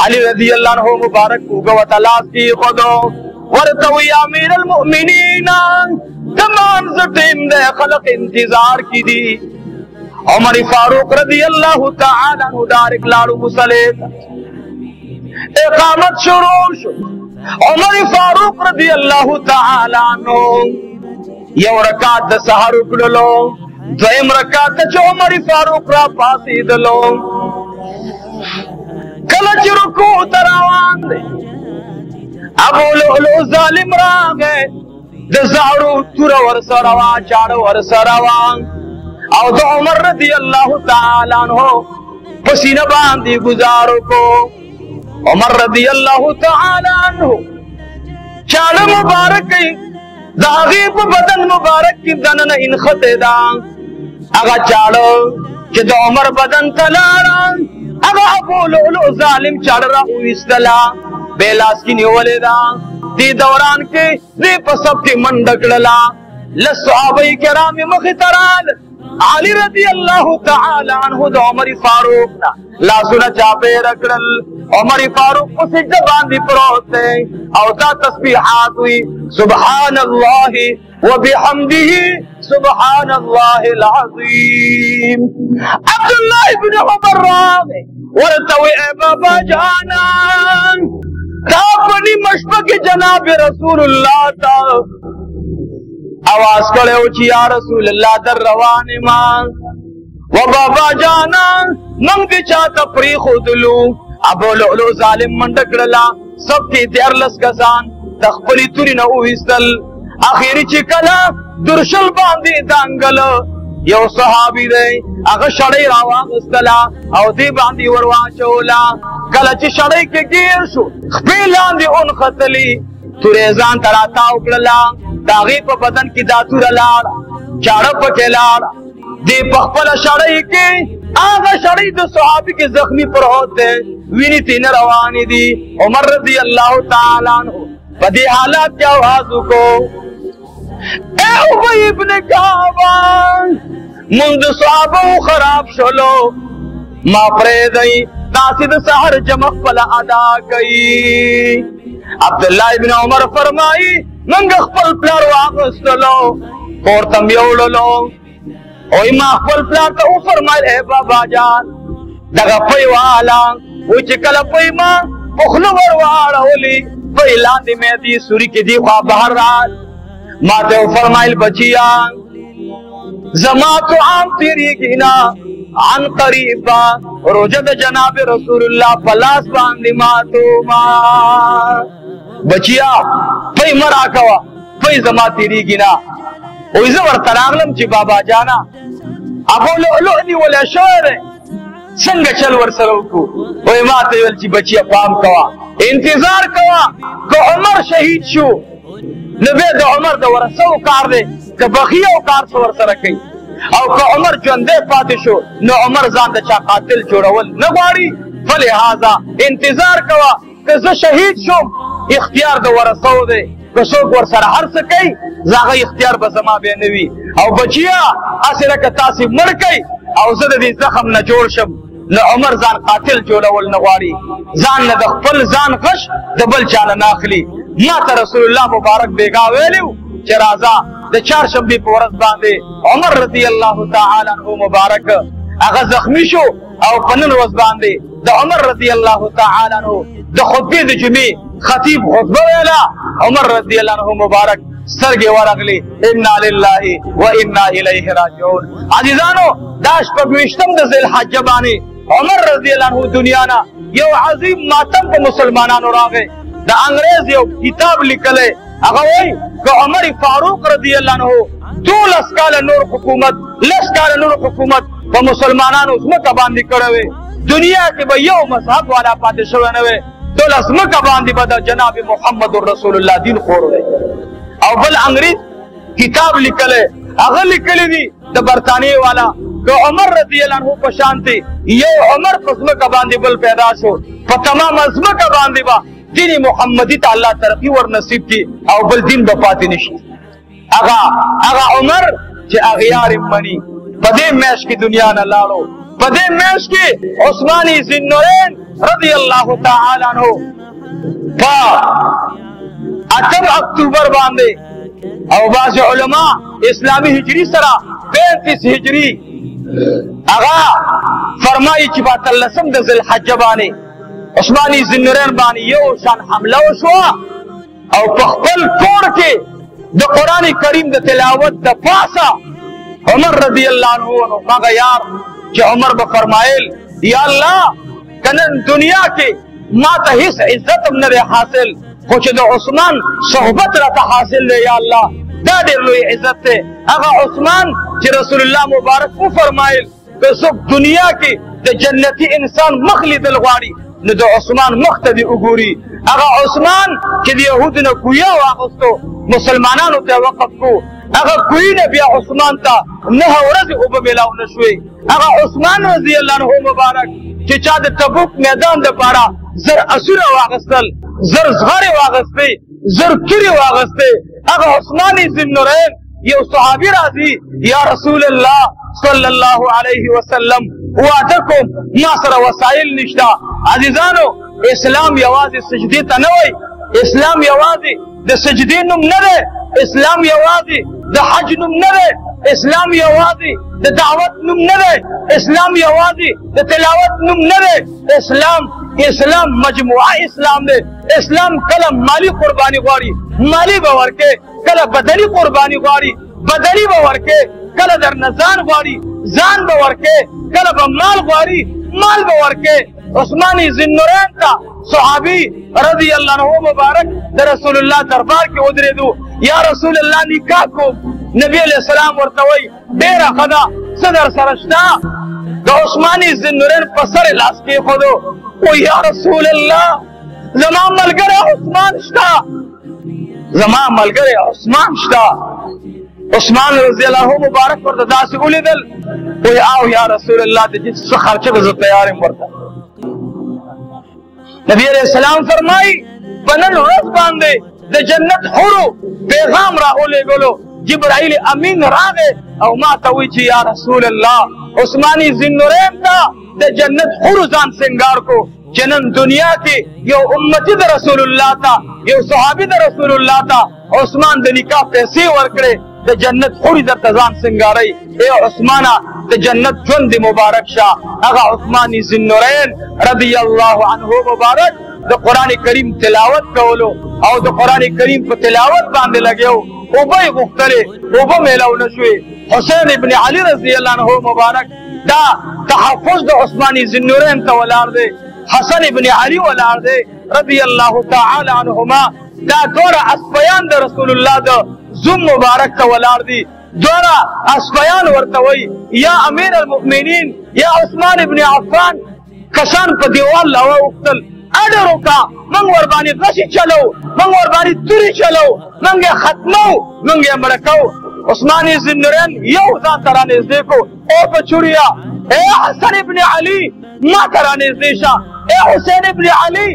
علی رضی اللہ عنہ مبارک کو تلاش کی خودو ورتو یا امیر المؤمنین تمام زٹیم دے خلق انتظار کی دی عمر فاروق رضی اللہ تعالی عنہ ڈائریکٹ لاڑو مسلیت اقامت شروع شو عمر فاروق رضی اللہ تعالی عنہ یو رکعت د سحر وکړلو دویم رکعت چې عمر فاروق را پاسېدلو کله چې رکوع ته روان دی ابو لؤلؤ ظالم راغی د زهرو توره ورسره وه چاړه ورسره وه او د عمر رضی الله تعالی عنہ په سینه باندې ګزار وکړو عمر رضی الله تعالی عنہ چاړه مبارک د هغې په بدن مبارک کې دننه انخته ده هغه چاړه چې د عمر بدن ته لاړه هغه ابو لؤلؤ ظالم چاړه راویستله بې لاس کې نیولې ده دې دوران کې دې په سب کې منډه کړله لس صحابه کرام مخې ته راغلل علی رضی اللہ تعالی عنہ د عمر فاروق نا لاسونه چاپېره کړل عمر فاروق په سجده باندې پروت دی او دا تسبیحات وی سبحان الله وبحمده سبحان الله العظیم عبداللہ ابن عمر راغی ورته وی اے بابا جانا دا پنی مشبک جناب رسول اللہ تا آواز کړو چې یا رسول الله در روان ما و بابا جانا منګ چاته پری خودلو ابو لؤلؤ ظالم منډه کړلا سب کې 14 کسان تخپلی توري نه وېستل اخیری چې کله درشل باندې دانګل یو صحابي دی هغه شړې راواغستلا او دې باندې ورواچولا کله چې شړې کې گیر شو خپل لاندې اون خطلی تورې ځان تراتا وکړلا داغی په بدن کی داتور لاړ چاړه پکې لاړ دې په خپل شړې کې هغه شړې د صحابي کې زخمی پروت دی ویني تین روانې دي عمر رضی الله تعالی عنہ په دې حالات کې आवाज وکړو اے ابی ابن کعب مونږ صحابه خراب شولو ما پرې دی تاسو د سحر جمع خپل ادا کړئ عبداللہ ابن عمر فرمائی منگ خپل پلار واغستلو پورتم یوڑلو اوی ما خپل پلار تا او فرمائی اے بابا جان دغا پی والا او چکل پی ما پخلو وروالا ہولی پی لاندی میں دی سوری کی دی خواه بہر رال ما تے او فرمائی بچیا زماتو عام تیری گینا عن قریبا روجد جناب رسول اللہ پلاس باندی ماتو ما بچیا پی مرا کوا پی زما تیری گینا اوی زور تراغلم چی بابا جانا ابو لؤلؤ دی ولا شعر سنگ چل ورسرو کو اوی ما تیول چی بچیا پام کوا انتظار کوا کہ عمر شہید شو نبی دا عمر دا ورسو کار دے کہ بخیو کار سو ورسر کئی او که عمر جوندے پاتے شو نو عمر زان دا چا قاتل جوڑول نگواری فلہذا انتظار کوا کہ زا شہید شو اختیار دا ورسو دے کہ سوک ورسر ہر سکی زاغا اختیار بزما بے نوی او بچیا اسی رکا تاسی مر کئی او زد دی زخم نجوڑ شم نو عمر زان قاتل جوڑول نگواری زان ندخپل زان غش دبل چانا ناخلی ما تا رسول اللہ مبارک بیگا ویلیو چرازا د چهارشنبې په ورځ باندې عمر رضی الله تعالی عنہ مبارک هغه زخمی شو او په نن ورځ باندې د عمر رضی الله تعالی عنہ د خطبې د جمعې خطیب خطبه ویلا عمر رضی الله عنہ مبارک سترګې ورغلي انا لله و انا الیه راجعون عزیزانو دا شپږ ویشتم د ذی الحجه باندې عمر رضی الله عنہ دنیا نه یو عظیم ماتم په مسلمانانو راغی د انګریز یو کتاب لیکلی هغه وایي کہ عمر فاروق رضی اللہ عنہ 12 کال نور حکومت 10 کال نور حکومت په مسلمانانو ځمکه باندې کړی وی دنیا کې به یو مذهب والا پاتې شوی نه وی ټول ځمکه باندې به د جناب محمد رسول الله دین خور وی او بل انګریز کتاب لیکلی هغه لیکلی دی د برطانیې والا کہ عمر رضی اللہ عنہ په شانتي یو عمر په ځمکه باندې بل پیدا شو په تمام ځمکه باندې با دین محمدی تا اللہ ترقی ور نصیب کی او بل دین بپاتی نشی اغا عمر چه اغیار منی پدے میش کی دنیا نہ لاڑو पदे मेश के उस्मानी ज़िन्नुरैन रज़ी अल्लाह तआला अन्हु पा 8 अक्टूबर बांधे और बाज़ उलमा इस्लामी हिजरी सरा 35 हिजरी अगा फरमाई कि बातल्लसम द ज़िलहज्ज बाने उस्मानी ज़िन्नुरैन बानी यो शान हमला हुआ और पखपल कोड़ के द कुरान करीम द तिलावत द पासा उमर रज़ी अल्लाह अन्हु मांगा यार कि उमर ब फरमाइल या अल्लाह कनन दुनिया के माता हिस इज्जत न रे हासिल कुछ दो उस्मान सोहबत रता हासिल ले या अल्लाह दादे लोई इज्जत से अगा उस्मान कि रसूलुल्लाह मुबारक को फरमाइल तो सब दुनिया की द जन्नती इंसान मखली दिलवाड़ी न दो उस्मान मुख्तदी उगूरी अगा उस्मान कि यहूद ने कुया वागस्तो मुसलमानान ते वक़फ को अगर कोई ने भी उस्मान था न औरज उब मिलाओ नशवे अगा उस्मान रज़ी अल्लाह अन्हु मुबारक कि चाद तबुक मैदान दे पारा जर असुर वागस्तल जर ज़गारे वागस्ते जर तुरी वागस्ते अगा उस्मानी ज़िन्नुरैन ये सहाबी राजी या रसूल अल्लाह सल्लल्लाहु अलैहि वसल्लम वादकुम नासर वसाइल निश्ता अजीजानो इस्लाम यवाज़ी सजदी तनवई इस्लाम यवाज़ी द सजदी नुम नरे इस्लाम यवाज़ी द हज नुम नरे इस्लाम यवाज़ी द दावत नुम नरे इस्लाम यवाज़ी द तिलावत नुम नरे इस्लाम मजमुआ इस्लाम ने इस्लाम कला माली कुर्बानी गवारी माली बवर के कला बदनी कुर्बानी गवारी बदनी बवर के कला दर नजान गवारी जान बवर के कला बमाल गवारी माल बवर के उस्मानी ज़िन्नुरैन का सहाबी रज़ी अल्लाह अन्हु मुबारक द रसूलुल्लाह दरबार के उधरे दो या रसूलुल्लाह निकाह को नबी अलैहि सलाम वर्तवई डेरा खदा सदर सरश्ता द उस्मानी ज़िन्नुरैन पसर लास के खुदो ओ या रसूलुल्लाह जमा मलगरे उस्मान श्ता जमा मलगरे उस्मान श्ता उस्मान रज़ी अल्लाह अन्हु मुबारक पर दास उलिदल ओ आओ या रसूलुल्लाह ते जिस खर्चे को तैयार है मरता नबी अलैहि सलाम फरमाई बनल रस बांधे द जन्नत हुरु पैगाम राहुले गोलो जिब्राइल अमीन रागे और मा तवी छी या रसूल अल्लाह उस्मानी ज़िन्नुरैन का द जन्नत हुरु जान सिंगार को जनन दुनिया की यो उम्मती द रसूलुल्लाह था यो सहाबी द रसूलुल्लाह था उस्मान द निकाह पैसे वर्कड़े द जन्नत हुरु द तजान सिंगारई ए उस्माना द जन्नत जुंद मुबारक शाह अगा उस्मानी ज़िन्नुरैन रज़ी अल्लाह अन्हु मुबारक द कुरान करीम तिलावत कवलो और द कुरान करीम पर तिलावत बांधे लगे हो उबई मुख्तले उब मेला नशवे हुसैन इब्न अली रज़ी अल्लाह अन्हु मुबारक दा तहफ़्फ़ुज़ द उस्मानी ज़िन्नुरैन तवलार दे हसन इब्न अली वलार दे रज़ी अल्लाह तआला अन्हुमा दा दोरा अस्फयान द रसूलुल्लाह द जुम मुबारक तवलार दी दोरा अस्फयान वर्तवई या अमीर अलमुमिनीन या उस्मान इब्न अफ़्फ़ान कसान पर दीवार लावा उक्तल अडरो का मंग वरबानी गशी चलो मंग वरबानी तुरी चलो मंगे खत्मो मंगे मरको उस्मानी ज़िन्नुरैन यो जान तराने देखो ओ बचुरिया ए हसन इब्न अली मा तराने देशा ए हुसैन इब्न अली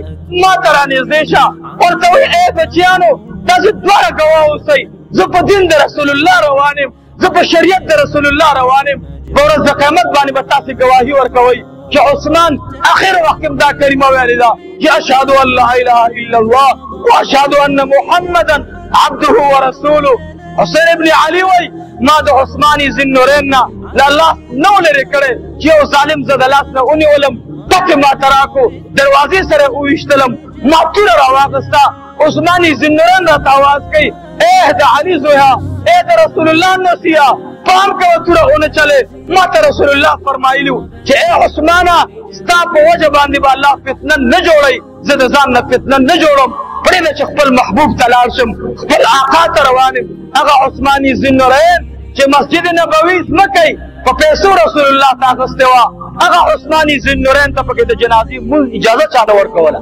मा तराने देशा और तो ए बचियानो तज द्वारा गवाओ सही जब दिन द रसूलुल्लाह रवाने जब शरीयत द रसूलुल्लाह रवाने और ज़क़ामत बानी बतासी गवाही और कवई कि उस्मान आखिर वक्त दा करीमा वालिदा कि अशहदु अल्ला इलाहा इल्लल्लाह व अशहदु अन्न मुहम्मदन अब्दुहु व रसूलुहु हुसैन इब्न अली वई मा द उस्मानी ज़िन्नुरैन ना अल्लाह नौ ले करे कि ओ जालिम ज़दलास ना उनी उलम तक मा तराको दरवाजे सरे उइश्तलम मातुर रवागस्ता उस्मानी ज़िन्नुरैन दा आवाज कई ए द अली जोया ए द रसूलुल्लाह नसिया पाम के तुरा होने चले माता रसूलुल्लाह फरमाइलु कि ए उस्माना स्ता पे वजह बांधी बा अल्लाह फितना न जोड़ई जद जान न फितना न जोड़म बड़े न चखपल महबूब तलाशम खपल आका तरवाने अगा उस्मानी ज़िन्नुरैन के मस्जिद नबवी मकई पैसो रसूलुल्लाह ताकस्तेवा अगा उस्मानी ज़िन्नुरैन तक के जनाजी मुल इजाजत चादा वर्कवला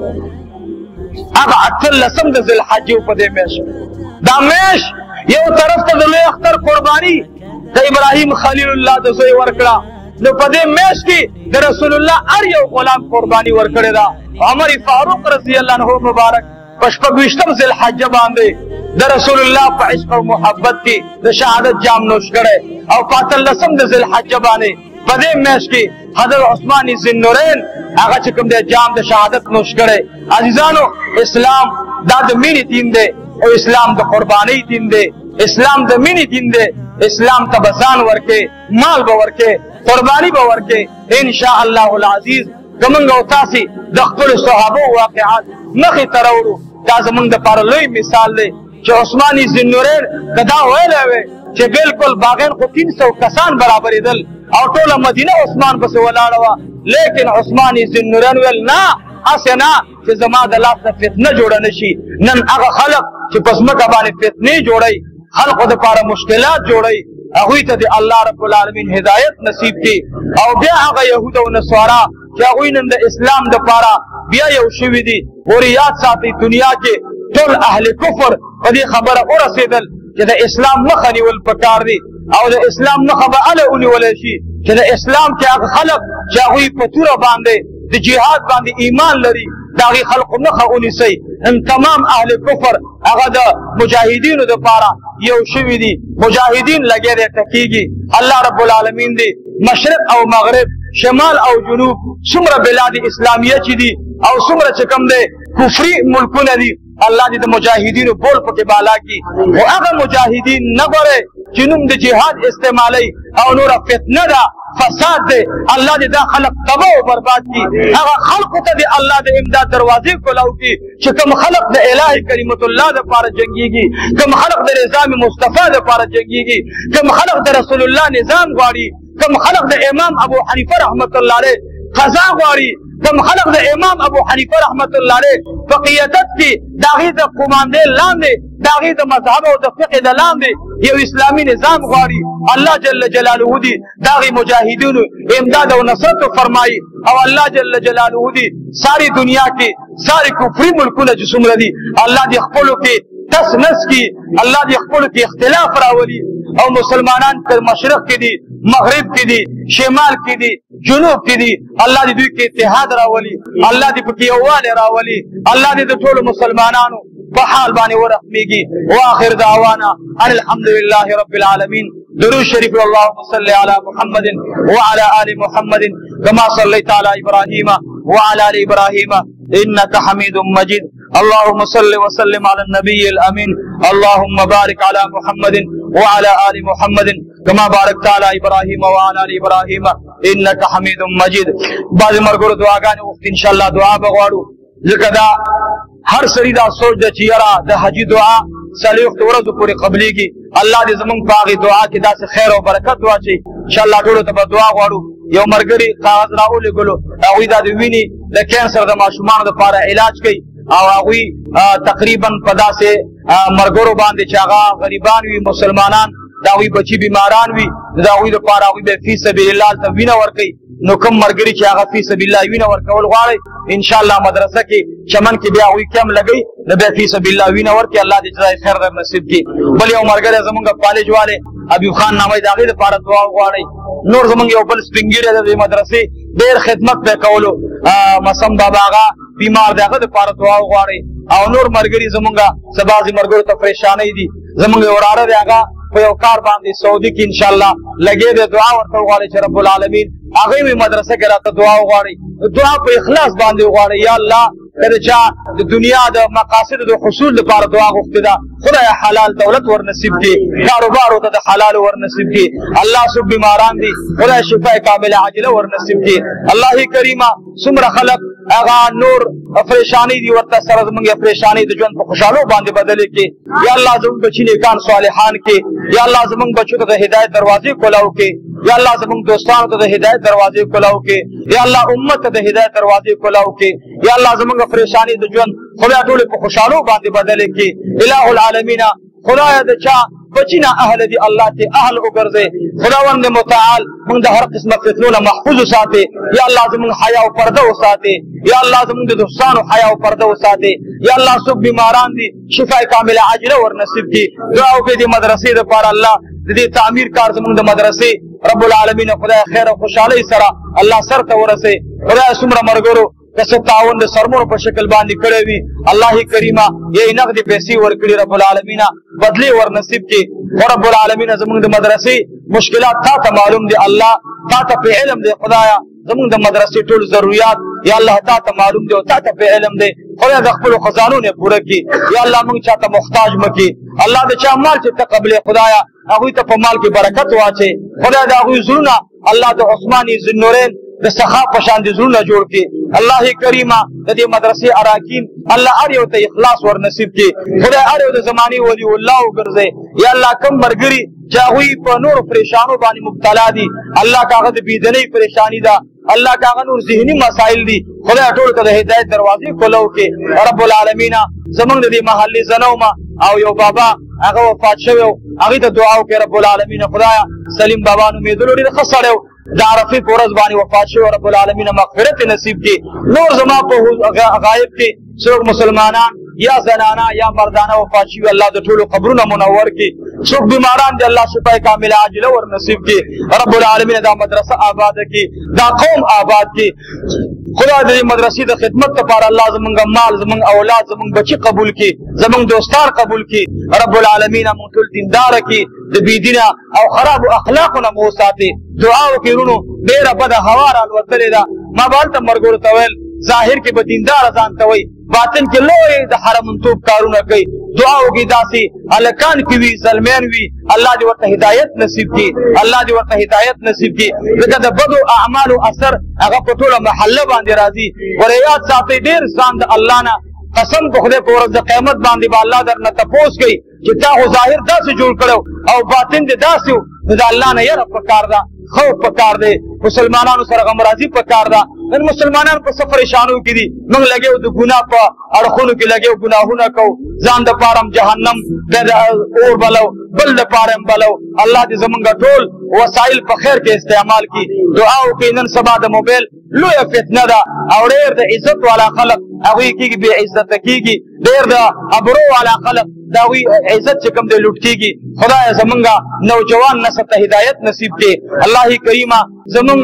अगा अठल लसम द ज़िलहज्ज उपदे मेश दामेश ये तरफ त दले अख्तर कुर्बानी द इब्राहिम खलीलुल्लाह द सोई वर्कड़ा न पदे मेश की द रसूलुल्लाह अर यो गुलाम कुर्बानी वर्कड़े दा उमर फारूक रज़ी अल्लाह अन्हु मुबारक पशपविष्टम ज़िलहज्ज बांधे द रसूलुल्लाह पर इश्क और मोहब्बत की द शहादत जाम नोश करे और पातल लसम द ज़िलहज्ज बाने پدې میاشت کې حضرت عثمان ذوالنورین هغه چې کوم دی جام د شهادت نوش کړی. عزیزانو اسلام دا د مینې دین دی او اسلام د قربانۍ دین دی. اسلام د مینې دین دی. اسلام ته به ځان ورکې، مال به ورکې، قرباني به ورکې. ان شاء الله العزیز زمونږ او تاسې د خپلو صحابو واقعات مخې ته راوړو. دا زمونږ دپاره لوی مثال دی چې عثمان ذوالنورین که دا ویلی وی چې بالکل باغین خو 300 کسان برابرېدل او ټوله مدینه عثمان پسې ولاړه وه، لیکن عثمان ذوالنورین ویل نه، هسې نه چې زما د لاس نه فتنه جوړه نه شي. نن هغه خلق چې په ځمکه باندې فتنې جوړوي، خلقو دپاره مشکلات جوړوي، هغوی ته د الله رب العالمین هدایت نصیب کړي. او بیا هغه یهود او نصارا چې هغوی نن د اسلام دپاره بیا یو شوي دي. اور یاد ساتئ دنیا کې ټول اهل کفر په دې خبره ورسېدل چې د اسلام مخه نیول پکار دي او د اسلام مخه به هله ونیولی شي چې د اسلام کې هغه خلق چې هغوی په توره باندې د جهاد باندې ایمان لري د هغې خلقو مخه ونیسئ. تمام اهل کفر هغه د مجاهدینو دپاره یو شوي دي، مجاهدین لګیا دی ټکېږي. الله رب العالمین دی مشرق او مغرب، شمال او جنوب څومره بلاد اسلامیه چې دي او څومره چې کوم دی کفري ملکونه دي، الله دې د مجاهدینو بول پکې بالا کړي. خو هغه مجاهدین نه ګورئ چې نوم د جهاد استعمالوي او نوره فتنه ده، فساد دی. الله دې دا خلق تباه او برباد کړي. هغه خلقو ته دې الله د امداد دروازې کولاو کړي چې کوم خلق د الهي کریمت الله دپاره جنګېږي، کوم خلق د نظام مصطفی دپاره جنګېږي، کوم خلق د رسول الله نظام غواړي، کوم خلق د امام ابو حنیفه رحمت الله علیه قضا غواړي، کوم خلق د امام ابو حنیفه رحمت الله علیه په قیادت کې د هغې د قوماندې لاندې د هغې د مذهب او د فقه د لاندې یو اسلامي نظام غواړي. الله جل جلاله دې د هغې مجاهدینو امداد او نصرت فرمایي او الله جل جلاله دې ساری دنیا کې ساری کفري ملکونه چې څومره دي الله دې خپلو کې تس نس کړي، الله دې خپلو کې اختلاف راولي او مسلمانان په مشرق کې دي، مغرب کې دي، شمال کې دي، جنوب کې دي، الله دې دوی کې اتحاد راولي، الله دې پکې یووالی راولي، الله دې د ټولو مسلمانانو په حال باندې ورحمېږي. واخر دعوانا ان الحمد لله رب العالمين. درود شریف اللهم صل على محمد وعلى آل محمد كما صليت على إبراهيم وعلى آل إبراهيم إنك حميد مجيد. اللهم صل وسلم على النبي الأمين. اللهم بارك على محمد وعلى آل محمد كما باركت على إبراهيم وعلى آل إبراهيم إنك حميد مجيد. بعض مرګورو دعاګانې وخت ان شاء الله دعا بغواړو ځکه دا هر سړي دا سوچ ده چې یاره د حجي دعا څلوېښتو ورځو پورې قبلېږي. الله دې زمونږ په هغې دعا کې داسې خیر او برکت واچوي. انشاءالله ټولو ته به دعا غواړو. یو ملګري کاغذ راولېږلو، هغوی دا د وینې د کینسر د ماشومانو دپاره علاج کوي او هغوی تقریبا په داسې ملګرو باندې چې هغه غریبان وي، مسلمانان د هغوی بچي بیماران وي، د هغوی دپاره هغوی به فی سبیل الله هلته وینه ورکوي. نو کوم ملګري چې هغه فی سبیل الله وینه ورکول غواړئ انشاءالله مدرسه کې چمن کې بیا هغوی کم لګوي نو بیا فی سبیل الله وینه ورکړي. الله دې جزای خیر در نصیب کړي. بل یو ملګری زمونږ کالج والے حبیب خان نامه د هغې دپاره دعا وغواړئ. نور زمونږ یو بل سپین ږیری دی د مدرسې ډېر خدمت به یې کولو، مسم بابا هغه بیمار دی، هغه دپاره دعا وغواړئ. او نور ملګري زمونږ څه بعضې ملګرو ته پریشانۍ دي. زمونږ یو وراره دی هغه په یو کار باندې سعودي کې انشاءالله لګې دی، دعا ورته وغواړئ چې رب العالمین هغوی مې مدرسه کې راته دعا وغواړئ. دعا په اخلاص باندې وغواړئ. یا الله که د چا د دنیا د مقاصدو د حصول لپاره دعا غوښتې ده، خدای حلال دولت ور نصیب کړي، کاروبار ورته د حلالو ور نصیب کړي. الله څوک بیماران دي خدای شفا کامله عاجله ور نصیب کړي. الله کریمه څومره خلق هغه نور پریشانی دي ورته سره زمونږ پریشانی د ژوند په خوشحالو باندې بدلې کړي. یا الله زمونږ بچي نیکان صالحان کړي. یا الله زمونږ بچو ته د هدایت دروازې کولاو کړي. یا الله زمونږ دوستانو ته د هدایت دروازې کولاو کړي. یا الله امت ته د هدایت دروازې کولاو کړي. یا الله زمونږ پریشانی د ژوند خدای ټولې په خوشحالو باندې بدلې کړي. اله العالمین خدای د چا بچینا اهل دي الله ته اهل وګرځي. خداوند متعال موږ د هر قسمه فتنو نه محفوظ وساتي. یا الله زموږ حیا او پرده وساتي. یا الله زموږ د دوستانو حیا او پرده وساتي. یا الله څوک بیماران دي شفا کامله عاجله ور نصیب کړي. دعا وکړئ د مدرسې لپاره الله د دې تعمیر کار زموږ د مدرسې رب العالمین خدای خیر او خوشحالۍ سره الله سر ته ورسوي. خدای څومره مرګرو کسه تعاون د سرمونو په شکل باندې کړی وي الله کریمه یې نقد پیسې ورکړي رب العالمین بدلی ور نصیب کړي. رب العالمین زمونږ د مدرسې مشکلات تا ته معلوم دي الله، تا ته په علم دی خدایا. زمونږ د مدرسې ټول ضرورت یا الله تا ته معلوم دي او تا ته په علم دی. خدای د خپل خزانو نه پوره کړي یا الله، موږ چاته محتاج مکي الله. د چا مال چې تقبل خدایا هغه ته په مال کې برکت واچي خدای. د هغه زړونه الله د عثماني ذوالنورین د سخا په شان دي زړونه جوړ کړي الله کریمه. د دې مدرسې اراکین الله هر یو ته اخلاص ور نصیب کړي خدای. هر یو د زماني ولی الله وګرځي یا الله. کم مرګري چې هغوی په نور پریشانو باندې مبتلا دي الله، کاغه د بيدنۍ پریشانی ده الله، کاغه نور ذهني مسائل دي خدای. ټول ته د هدایت دروازې کولو کې رب العالمین. زمونږ د دې محلي زنومه او یو بابا هغه وفات شوی، هغه ته دعا وکړه رب العالمین خدایا. سلیم بابا نو میدلو ډیر خسړیو د عرفې په ورځ باندې وفات شوی، رب العالمین مغفرت نصیب کړي. نور زما په غایب کې څوک مسلمانان یا زنانا یا مردانه وفات شوي الله د ټولو قبرونه منور کړي. څوک بیماران دي الله شفای کامله عاجله ور نصیب کړي رب العالمین. دا مدرسه آباد کړي، دا قوم آباد کړي خدای. د مدرسې د خدمت لپاره الله زمونږ مال، زمونږ اولاد، زمونږ بچي قبول کړي، زمونږ دوستان قبول کړي رب العالمین. موږ ټول دیندار کړي، د بيدینه او خراب اخلاقونه مو ساتي. دعا وکړو ورونو، ډیره بده هوا راوتلې ده. ما بالته مرګور ته ویل ظاهر کې به دیندار ځان ته وي، باطن کې لوی د حرمنتوب کارونه کوي. دعا وکړي داسې هلکان کې وي، زلمیان وي، الله دې ورته هدایت نصیب کړي، الله دې ورته هدایت نصیب کړي. ځکه د بدو اعمالو اثر هغه په ټوله محله باندې راځي. ور یاد ساتئ ډېر ځان د الله نه قسم په خدای په ورځ د قیامت باندې به الله درنه تپوس کوي چې تا خو ظاهر داسې جوړ کړو او باطن دې داسې و. نو د الله نه یره پکار ده، خوف پکار دی، مسلمانانو سره غمرازي پکار ده. نن مسلمانان په سفر شانو کې دي، موږ لګیو د ګناه په اړخونو کې لګیو، ګناهونه کوو، ځان د پاره جهنم د اور بلو، بل د پاره بلو. الله دې زمونږ ټول وسایل په خیر کې استعمال کړي. دعا وکړئ نن سبا د موبایل لویه فتنه ده او ډېر د عزت والا خلک هغوی کېږي بې عزته کېږي، ډېر د ابرو والا خلک د هغوی عزت چې کوم دی لوټ کېږي. خدایه زمونږ نوجوان نسل ته هدایت نصیب کړي الله کریمه. زمونږ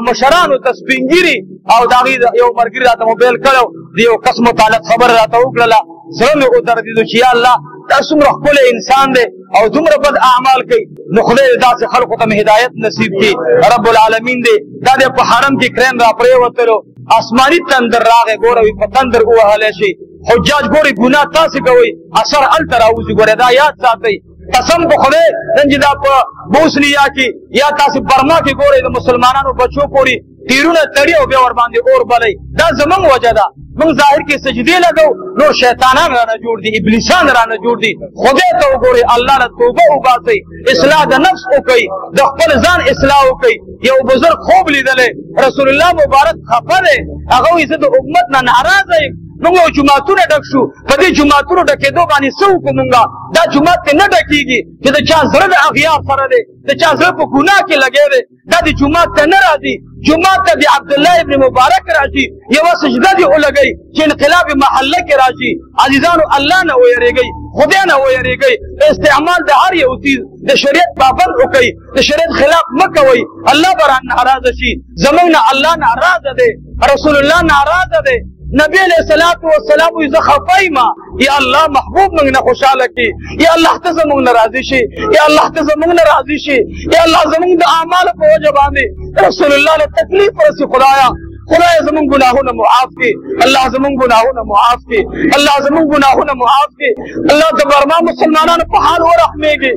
مشرانو ته سپین ږیري او د هغې یو ملګري راته موبایل کړی د یو کس متعلق خبره راته وکړله، زړه مې ودرېدو چې یا الله دا څومره ښکلی انسان دی او دومره بد اعمال کوي. نو خدای داسې خلکو ته مې هدایت نصیب کړي رب العالمین. دی دا دی په حرم کې کرین را پرېوتلو، آسماني تندر راغی، ګوره په تندر ووهلی شي. حجاج ګورې ګناه تاسې کوئ، اثر هلته راوځي. ګورې دا یاد ساتئ قسم په خدای. نن چې دا په بوسنیا کې یا تاسې برما کې ګورئ د مسلمانانو بچو پورې تیرونه تړي او بیا ورباندې اور بلئ، دا زمونږ وجه ده. موږ ظاهر کې سجدې لګو، نور شیطانان رانه جوړ دي، ابلیسان رانه جوړ دي. خدای ته وګورئ، الله له توبه وباسئ، اصلاح د نفس وکئ، د خپل ځان اصلاح وکئ. یو بزرګ خوب لیدلی، رسول الله مبارک خفه دی، هغه وایي زه د امت نه ناراضه یم. موږ جوماتونه ډک شو، په دې جوماتونو ډکېدو باندې څه وکړو موږ؟ دا جومات ته نه ډکېږي چې د چا زړه د اغیار سره دی، د چا زړه په ګناه کې لګی دی، دا د جومات ته نه راځي. جومات ته د عبدالله ابن مبارک راشي، یوه سجده دې ولګئ چې انقلاب محله کې راشي. عزیزانو الله نه ویریږئ، خدای نه ویریږئ. استعمال د هر یو څیز د شریعت پابند وکئ، د شریعت خلاف مه کوئ، الله به رانه ناراضه شي. زموږ نه الله ناراضه دی، رسول الله ناراضه دی. نبی علیہ الصلوۃ والسلام وی زه خفه یم، یا الله محبوب موږ نه خوشحاله کړي، یا الله ته زموږ نه راضي شي، یا الله ته زموږ نه راضي شي، یا الله زموږ د اعمالو په وجه باندې رسول الله له تکلیف ورسي. خدایا خدای زموږ ګناهونه معاف کړي، الله زموږ ګناهونه معاف کړي، الله زموږ ګناهونه معاف کړي. الله د برما مسلمانانو په حال ورحمېږي،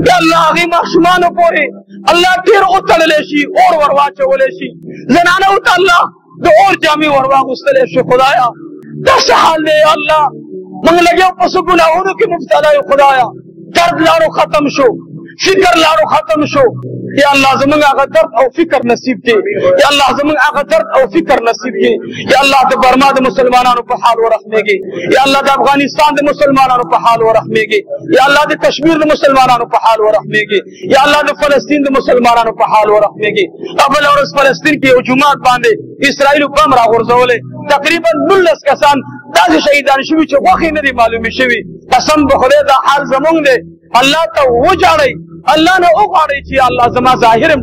یا الله هغې ماشومانو پورې الله ډېر وتړلی شي، اور ور واچولی شي، زنانو ته الله د اور جامې ور واغوستلی شي. خدایا دا څه حال دی یا الله؟ موږ لګیو په څه ګناهونو کې مبتلا یو. خدایا درد لاړو ختم شو، فکر لاړو ختم شو. یا الله زموږ هغه درد او فکر نصیب کړي، یا الله زموږ هغه درد او فکر نصیب کړي. یا الله د برما د مسلمانانو په حال ورحمېږي، یا الله د افغانستان د مسلمانانو په حال ورحمېږي، یا الله د کشمیر د مسلمانانو په حال ورحمېږي، یا الله د فلسطین د مسلمانانو په حال ورحمېږي. بله ورځ فلسطین کې یو جومات باندې اسرائیلو بم راغورځولی، تقریبا 19 کسان داسې شهیدان شوي چې غوښې نه دي معلومې شوي. قسم په خدای دا حال زموږ دی. الله ته وژاړئ، الله نه وغواړئ چې الله زما ظاهرم